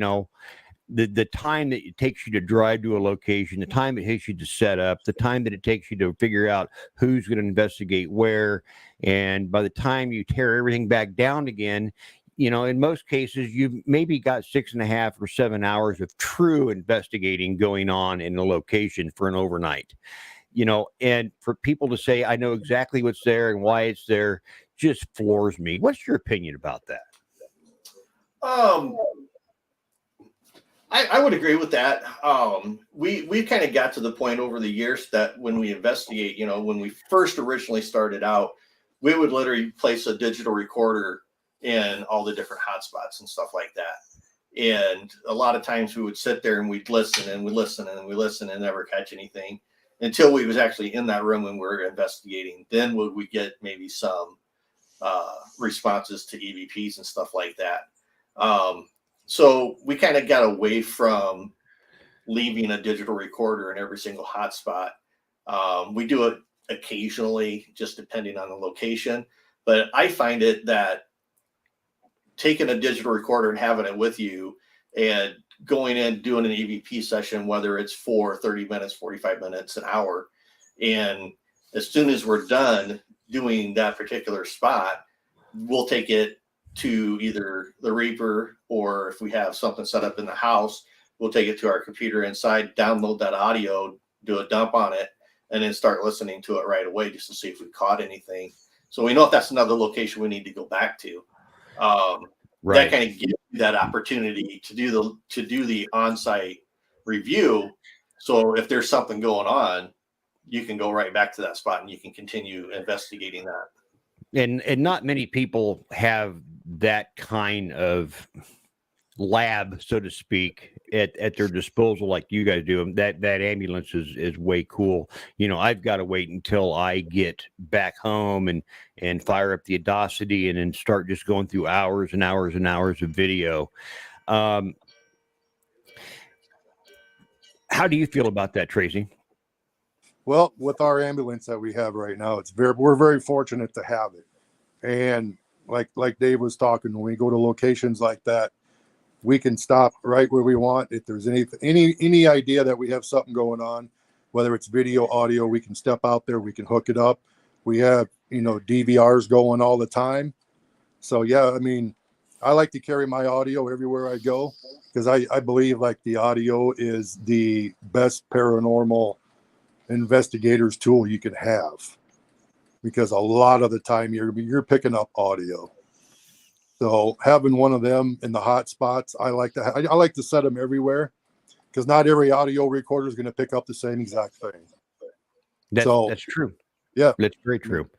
the time that it takes you to drive to a location, the time it takes you to set up, the time that it takes you to figure out who's going to investigate where. And by the time you tear everything back down again, in most cases, you've maybe got 6.5 or 7 hours of true investigating going on in the location for an overnight. And for people to say, I know exactly what's there and why it's there, just floors me. What's your opinion about that? I would agree with that. We kind of got to the point over the years that when we investigate, when we first originally started out, we would literally place a digital recorder in all the different hotspots and stuff like that. And a lot of times we would sit there and we'd listen and we listen and we listen and never catch anything until we was actually in that room when we were investigating. Then would we get maybe some responses to EVPs and stuff like that. So we kind of got away from leaving a digital recorder in every single hotspot. We do it occasionally, just depending on the location. But I find it that taking a digital recorder and having it with you and going in, doing an EVP session, whether it's for 30 minutes, 45 minutes, an hour. And as soon as we're done doing that particular spot, we'll take it to either the Reaper, or if we have something set up in the house, we'll take it to our computer inside, download that audio, do a dump on it, and then start listening to it right away just to see if we caught anything. So we know if that's another location we need to go back to. That kind of gives you that opportunity to do the on-site review. So if there's something going on, you can go right back to that spot and you can continue investigating that. And not many people have that kind of lab, so to speak, at their disposal like you guys do. That ambulance is way cool. I've got to wait until I get back home and fire up the Audacity and then start just going through hours and hours and hours of video. How do you feel about that, Tracy? Well, with our ambulance that we have right now, we're very fortunate to have it. And like Dave was talking, when we go to locations like that, we can stop right where we want. If there's any idea that we have something going on, whether it's video, audio, we can step out there, we can hook it up. We have, DVRs going all the time. So yeah, I like to carry my audio everywhere I go because I believe like the audio is the best paranormal investigator's tool you can have, because a lot of the time you're picking up audio. So having one of them in the hot spots, I like to set them everywhere, because not every audio recorder is going to pick up the same exact thing. That's true. Yeah, that's very true.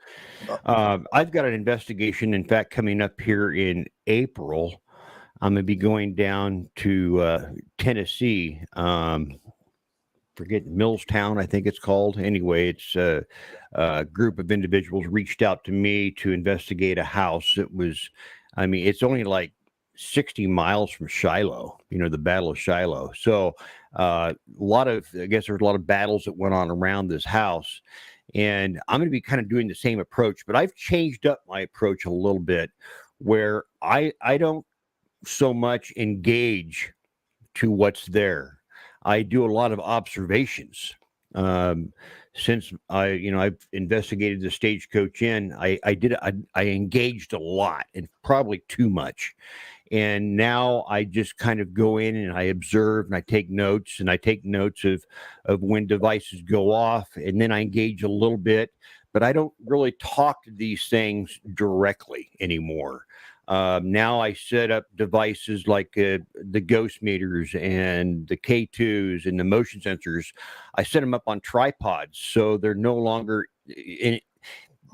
I've got an investigation, in fact, coming up here in April. I'm going to be going down to Tennessee. Forget Millstown, I think it's called. Anyway, it's a group of individuals reached out to me to investigate a house. It's only like 60 miles from Shiloh, the Battle of Shiloh. So I guess there's a lot of battles that went on around this house. And I'm going to be kind of doing the same approach, but I've changed up my approach a little bit, where I don't so much engage to what's there. I do a lot of observations. Since I've investigated the Stagecoach Inn, I engaged a lot, and probably too much. And now I just kind of go in and I observe and I take notes, and I take notes of when devices go off, and then I engage a little bit, but I don't really talk to these things directly anymore. Now I set up devices like the ghost meters and the K2s and the motion sensors. I set them up on tripods, so they're no longer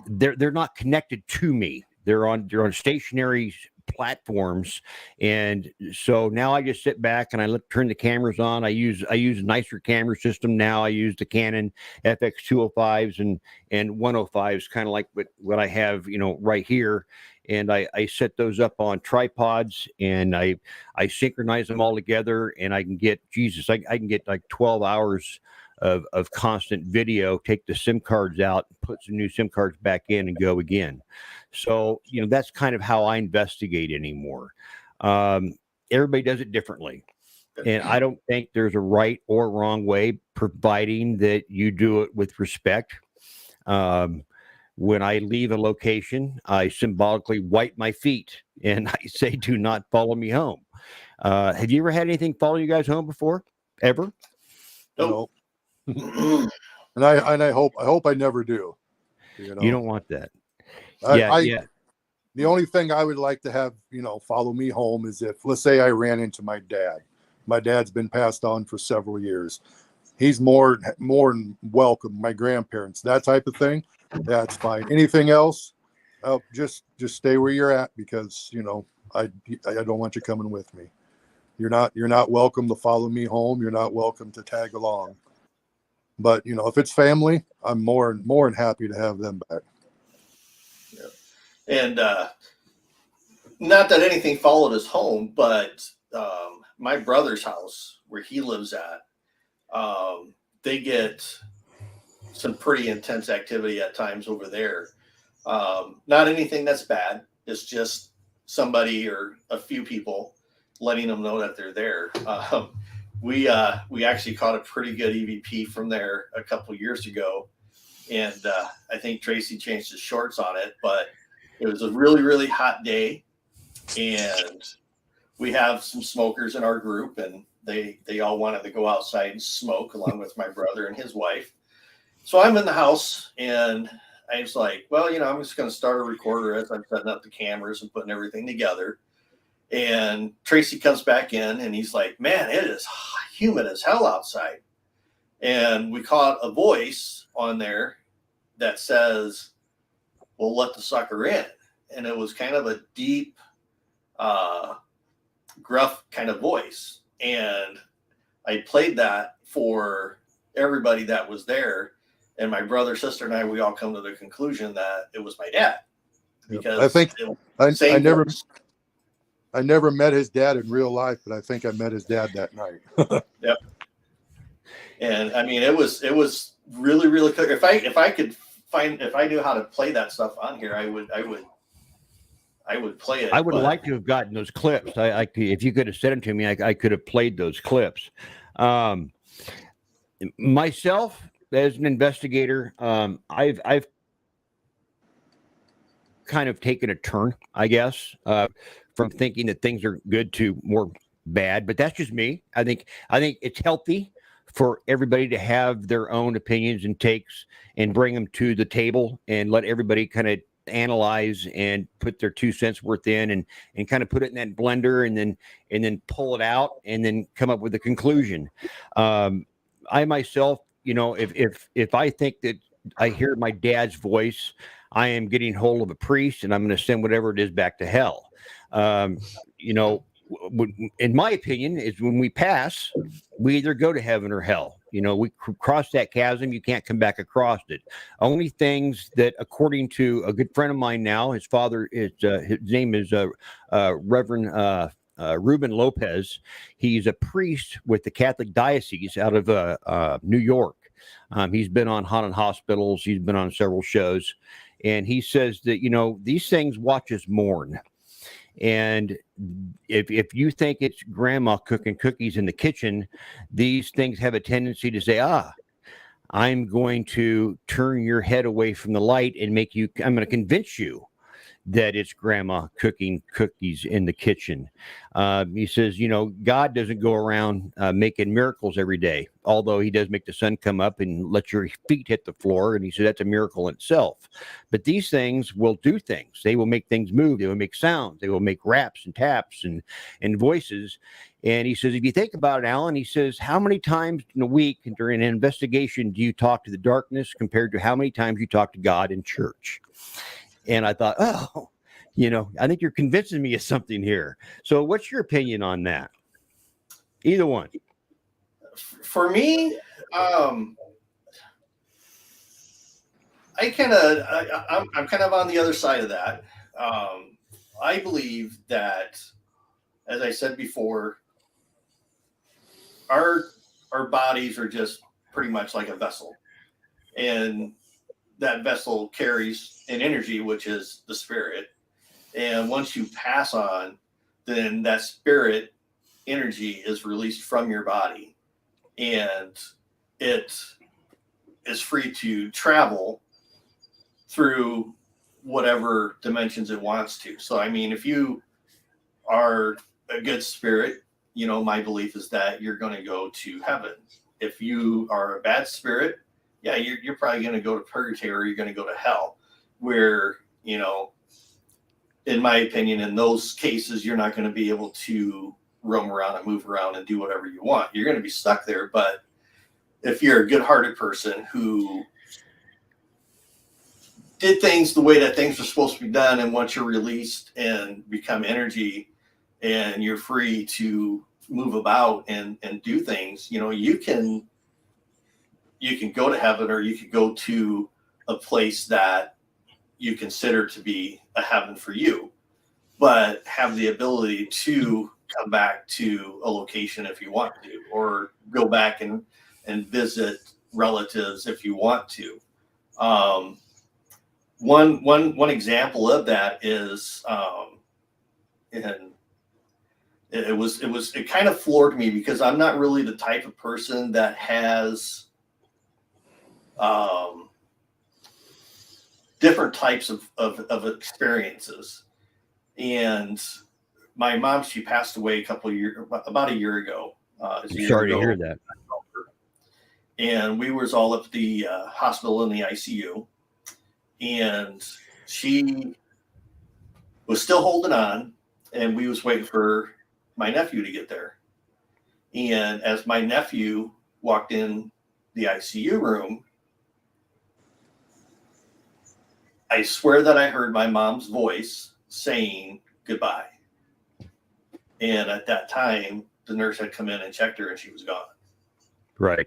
they're not connected to me. They're on stationary platforms, and so now I just sit back and I turn the cameras on. I use a nicer camera system now. I use the Canon FX205s and 105s, kind of like what I have right here, and I set those up on tripods, and I synchronize them all together, and I can get I can get like 12 hours of constant video, take the SIM cards out, put some new SIM cards back in, and go again. So, that's kind of how I investigate anymore. Everybody does it differently. And I don't think there's a right or wrong way, providing that you do it with respect. When I leave a location, I symbolically wipe my feet and I say, do not follow me home. Have you ever had anything follow you guys home before? Ever? No. And I hope I never do. You don't want that. Yeah. The only thing I would like to have, follow me home is if, let's say, I ran into my dad. My dad's been passed on for several years. He's more than welcome. My grandparents, that type of thing, that's fine. Anything else, just stay where you're at, because I don't want you coming with me. You're not welcome to follow me home. You're not welcome to tag along. But if it's family, I'm more than happy to have them back. Yeah. And not that anything followed us home, but my brother's house, where he lives at, they get some pretty intense activity at times over there. Not anything that's bad. It's just somebody or a few people letting them know that they're there. We actually caught a pretty good EVP from there a couple years ago, and I think Tracy changed his shorts on it, but it was a really, really hot day, and we have some smokers in our group, and they all wanted to go outside and smoke along with my brother and his wife. So I'm in the house, and I was like, well, I'm just going to start a recorder as I'm setting up the cameras and putting everything together. And Tracy comes back in, and he's like, man, it is humid as hell outside. And we caught a voice on there that says, well, let the sucker in. And it was kind of a deep, gruff kind of voice. And I played that for everybody that was there. And my brother, sister, and we all come to the conclusion that it was my dad. Because I think I never met his dad in real life, but I think I met his dad that night. Yep. And I mean, it was really, really clear. If I knew how to play that stuff on here, I would play it. I would like to have gotten those clips. If you could have sent them to me, I could have played those clips. Myself, as an investigator, I've kind of taken a turn, I guess, from thinking that things are good to more bad, but that's just me. I think it's healthy for everybody to have their own opinions and takes and bring them to the table and let everybody kind of analyze and put their 2 cents worth in, and kind of put it in that blender, and then pull it out, and then come up with a conclusion. I myself, if I think that I hear my dad's voice, I am getting hold of a priest, and I'm going to send whatever it is back to hell. In my opinion, is when we pass, we either go to heaven or hell. We cross that chasm. You can't come back across it. Only things that, according to a good friend of mine now, his father is, his name is Reverend Ruben Lopez. He's a priest with the Catholic Diocese out of New York. He's been on Haunted Hospitals. He's been on several shows. And he says that, these things watch us mourn. And if you think it's grandma cooking cookies in the kitchen, these things have a tendency to say, I'm going to turn your head away from the light and I'm going to convince you that it's grandma cooking cookies in the kitchen. He says, God doesn't go around making miracles every day, although he does make the sun come up and let your feet hit the floor. And he said that's a miracle in itself. But these things will do things. They will make things move. They will make sounds. They will make raps and taps and voices. And he says, if you think about it, Alan, he says, how many times in a week during an investigation do you talk to the darkness compared to how many times you talk to God in church? And I thought, I think you're convincing me of something here. So what's your opinion on that? Either one. For me, I'm kind of on the other side of that. I believe that, as I said before, our bodies are just pretty much like a vessel, and that vessel carries an energy, which is the spirit. And once you pass on, then that spirit energy is released from your body, and it is free to travel through whatever dimensions it wants to. So, I mean, if you are a good spirit, my belief is that you're going to go to heaven. If you are a bad spirit, yeah, you're probably going to go to purgatory, or you're going to go to hell, where, in my opinion, in those cases, you're not going to be able to roam around and move around and do whatever you want. You're going to be stuck there. But if you're a good-hearted person who did things the way that things are supposed to be done, and once you're released and become energy and you're free to move about and do things, you can go to heaven, or you could go to a place that you consider to be a heaven for you, but have the ability to come back to a location if you want to, or go back and visit relatives if you want to. One example of that is, and it kind of floored me, because I'm not really the type of person that has different types of experiences. And my mom, she passed away about a year ago. Sorry to hear that. And we was all at the hospital in the ICU, and she was still holding on, and we was waiting for my nephew to get there. And as my nephew walked in the ICU room, I swear that I heard my mom's voice saying goodbye. And at that time, the nurse had come in and checked her, and she was gone. Right.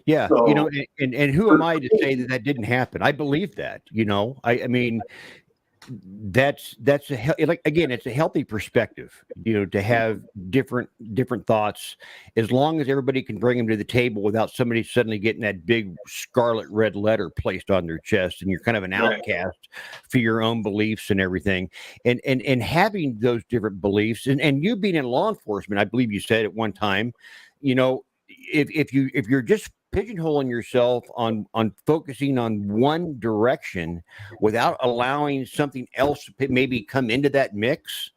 Yeah. So, and who am I to say that didn't happen? I believe that, I mean, that's it's a healthy perspective, to have different thoughts, as long as everybody can bring them to the table without somebody suddenly getting that big scarlet red letter placed on their chest, and you're kind of an outcast for your own beliefs and everything. And having those different beliefs, and you being in law enforcement, I believe you said at one time, if you're just pigeonholing yourself on focusing on one direction without allowing something else to maybe come into that mix,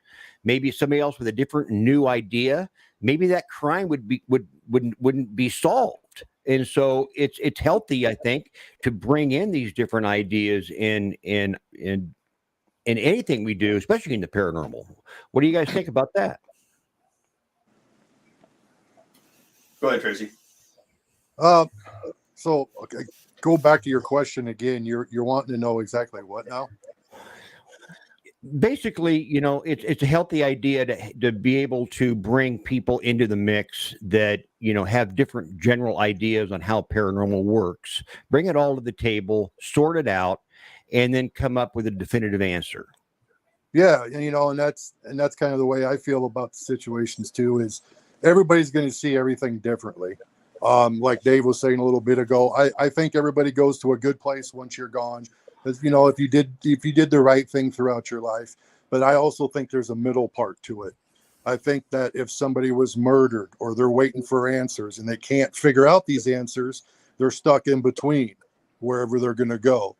maybe somebody else with a different new idea, maybe that crime wouldn't be solved. And so it's healthy, I think, to bring in these different ideas and in anything we do, especially in the paranormal. What do you guys think about that? Go ahead, Tracy. So okay, go back to your question again. You're wanting to know exactly what now? Basically, it's a healthy idea to be able to bring people into the mix that, have different general ideas on how paranormal works, bring it all to the table, sort it out, and then come up with a definitive answer. Yeah, and that's kind of the way I feel about the situations too, is everybody's going to see everything differently. Like Dave was saying a little bit ago, I think everybody goes to a good place once you're gone. Because, if you did the right thing throughout your life. But I also think there's a middle part to it. I think that if somebody was murdered or they're waiting for answers and they can't figure out these answers, they're stuck in between wherever they're going to go.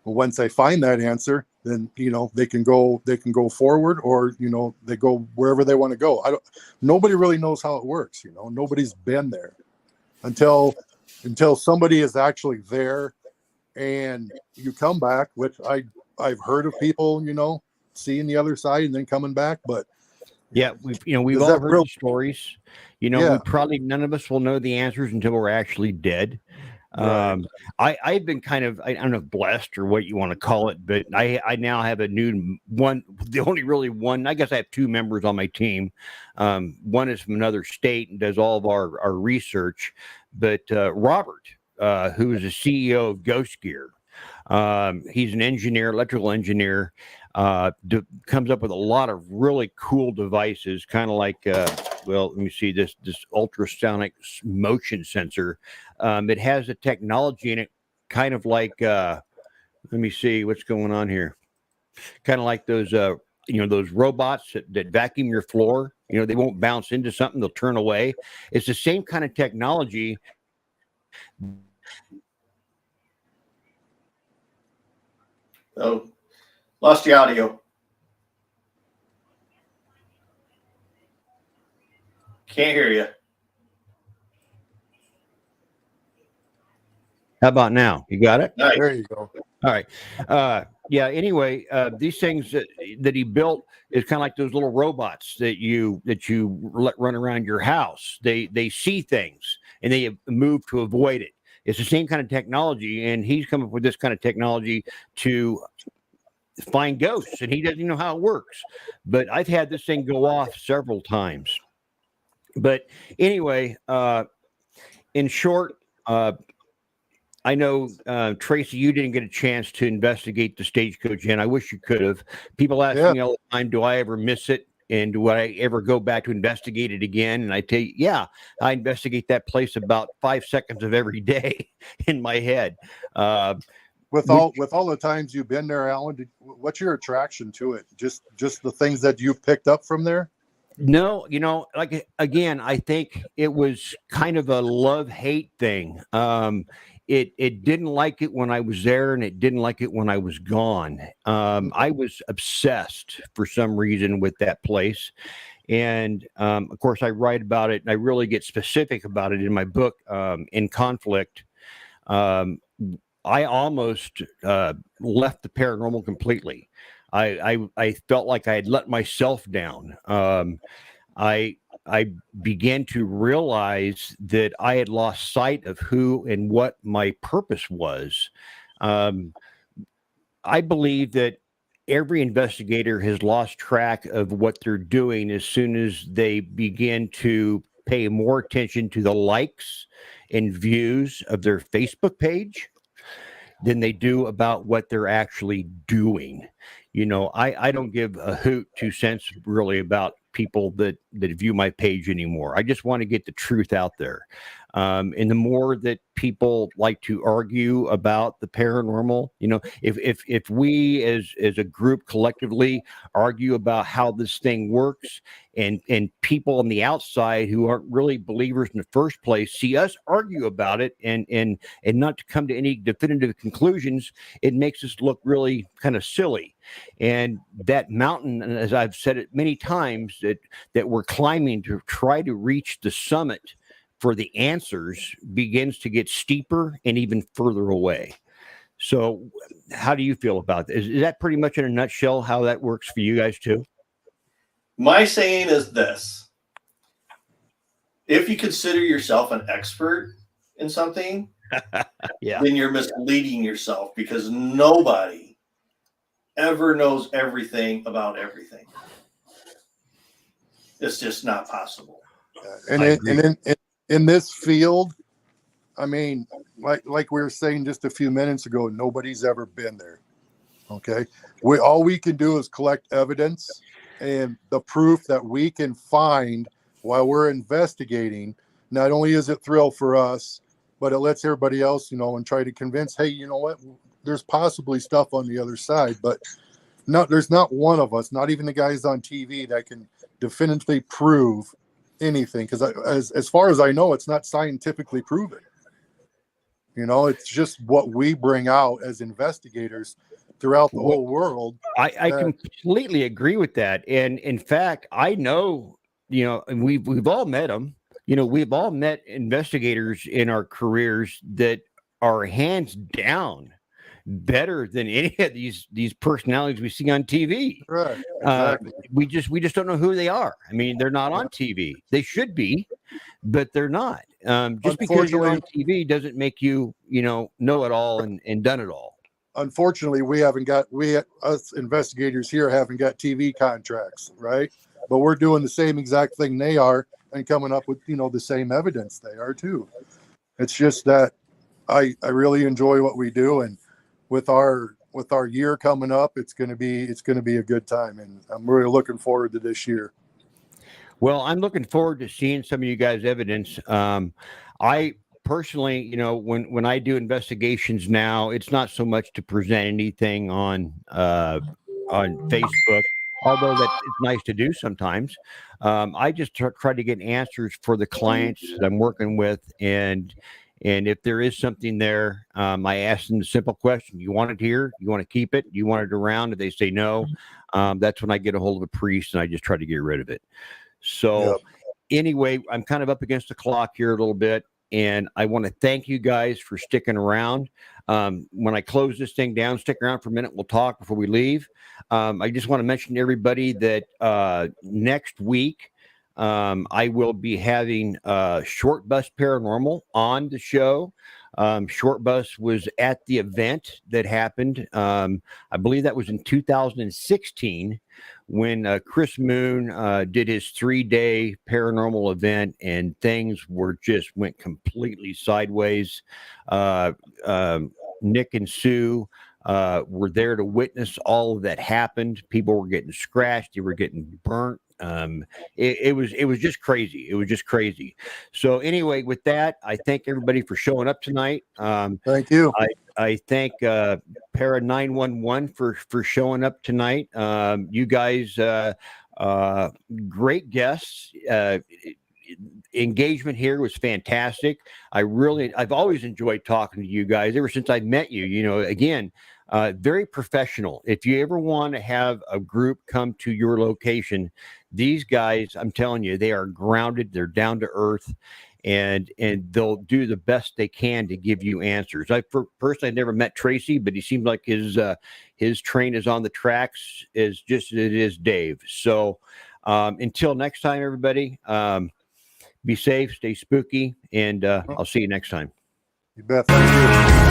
But once they find that answer, then they can go forward, or they go wherever they want to go. Nobody really knows how it works. Nobody's been there until somebody is actually there. And you come back, which I've heard of people, seeing the other side and then coming back. But yeah, we've all heard the stories. Yeah. We probably, none of us will know the answers until we're actually dead. Right. I've been kind of, I don't know, blessed or what you want to call it, but I now have a new one, the only really one. I guess I have two members on my team. One is from another state and does all of our research, but Robert, who is the CEO of Ghost Gear. He's an engineer, electrical engineer, comes up with a lot of really cool devices, kind of like, let me see, this ultrasonic motion sensor. It has a technology in it, kind of like, let me see what's going on here. Kind of like those, those robots that vacuum your floor. They won't bounce into something, they'll turn away. It's the same kind of technology. Oh, lost the audio. Can't hear you. How about now? You got it? Nice. There you go. All right. Yeah. Anyway, these things that he built is kind of like those little robots that you let run around your house. They see things and they move to avoid it. It's the same kind of technology, and he's come up with this kind of technology to find ghosts, and he doesn't know how it works. But I've had this thing go off several times. But anyway, in short, I know, Tracy, you didn't get a chance to investigate the Stagecoach Inn. I wish you could have. People ask me all the time, do I ever miss it? And do I ever go back to investigate it again? And I tell you, yeah, I investigate that place about 5 seconds of every day in my head. With all the times you've been there, Alan, what's your attraction to it? Just the things that you've picked up from there? No, like, again, I think it was kind of a love-hate thing. It didn't like it when I was there, and it didn't like it when I was gone. I was obsessed for some reason with that place. And of course, I write about it, and I really get specific about it in my book, In Conflict. I almost left the paranormal completely. I felt like I had let myself down. I began to realize that I had lost sight of who and what my purpose was. I believe that every investigator has lost track of what they're doing as soon as they begin to pay more attention to the likes and views of their Facebook page than they do about what they're actually doing. I don't give a hoot 2 cents really about people that view my page anymore. I just want to get the truth out there. And the more that people like to argue about the paranormal, if we as a group collectively argue about how this thing works, and people on the outside who aren't really believers in the first place see us argue about it and not to come to any definitive conclusions, it makes us look really kind of silly. And that mountain, as I've said it many times, that we're climbing to try to reach the summit for the answers, begins to get steeper and even further away. So how do you feel about this? Is that pretty much in a nutshell how that works for you guys too? My saying is this: if you consider yourself an expert in something, Yeah. then you're misleading yourself, because nobody ever knows everything about everything. It's just not possible. And in this field, I mean, like we were saying just a few minutes ago, nobody's ever been there. Okay, all we can do is collect evidence and the proof that we can find while we're investigating. Not only is it thrill for us, but it lets everybody else, and try to convince, hey, you know what? There's possibly stuff on the other side, but no, there's not one of us, not even the guys on TV, that can definitively prove anything. Because as far as I know, it's not scientifically proven. It's just what we bring out as investigators throughout the whole world. I completely agree with that. And in fact, I know, and we've all met them. We've all met investigators in our careers that are hands down better than any of these personalities we see on TV. Right. Exactly. We just don't know who they are. I mean, they're not on TV. They should be, but they're not. Just because you're on TV doesn't make you, know it all and done it all. Unfortunately, us investigators here haven't got TV contracts, right? But we're doing the same exact thing they are and coming up with, the same evidence they are too. It's just that I really enjoy what we do, and with our year coming up, it's going to be a good time, and I'm really looking forward to this year. Well, I'm looking forward to seeing some of you guys' evidence. I personally, when I do investigations now, it's not so much to present anything on Facebook, although it's nice to do sometimes. I just try to get answers for the clients that I'm working with, and if there is something there, I ask them the simple question: you want it here? You want to keep it? You want it around? If they say no, that's when I get a hold of a priest and I just try to get rid of it. So anyway, I'm kind of up against the clock here a little bit, and I want to thank you guys for sticking around. When I close this thing down, stick around for a minute. We'll talk before we leave. I just want to mention to everybody that next week, I will be having Short Bus Paranormal on the show. Short Bus was at the event that happened. I believe that was in 2016 when Chris Moon did his 3-day paranormal event, and things went completely sideways. Nick and Sue were there to witness all of that happened. People were getting scratched. They were getting burnt. It was just crazy. It was just crazy. So anyway, with that, I thank everybody for showing up tonight. Thank you. I thank Para 911 for showing up tonight. You guys, great guests. Engagement here was fantastic. I've always enjoyed talking to you guys ever since I met you. Again, very professional. If you ever want to have a group come to your location, these guys, I'm telling you, they are grounded. They're down to earth, and they'll do the best they can to give you answers. Personally, never met Tracy, but he seems like his train is on the tracks as just as it is Dave. So until next time, everybody, be safe, stay spooky, and I'll see you next time. You bet. Thank you.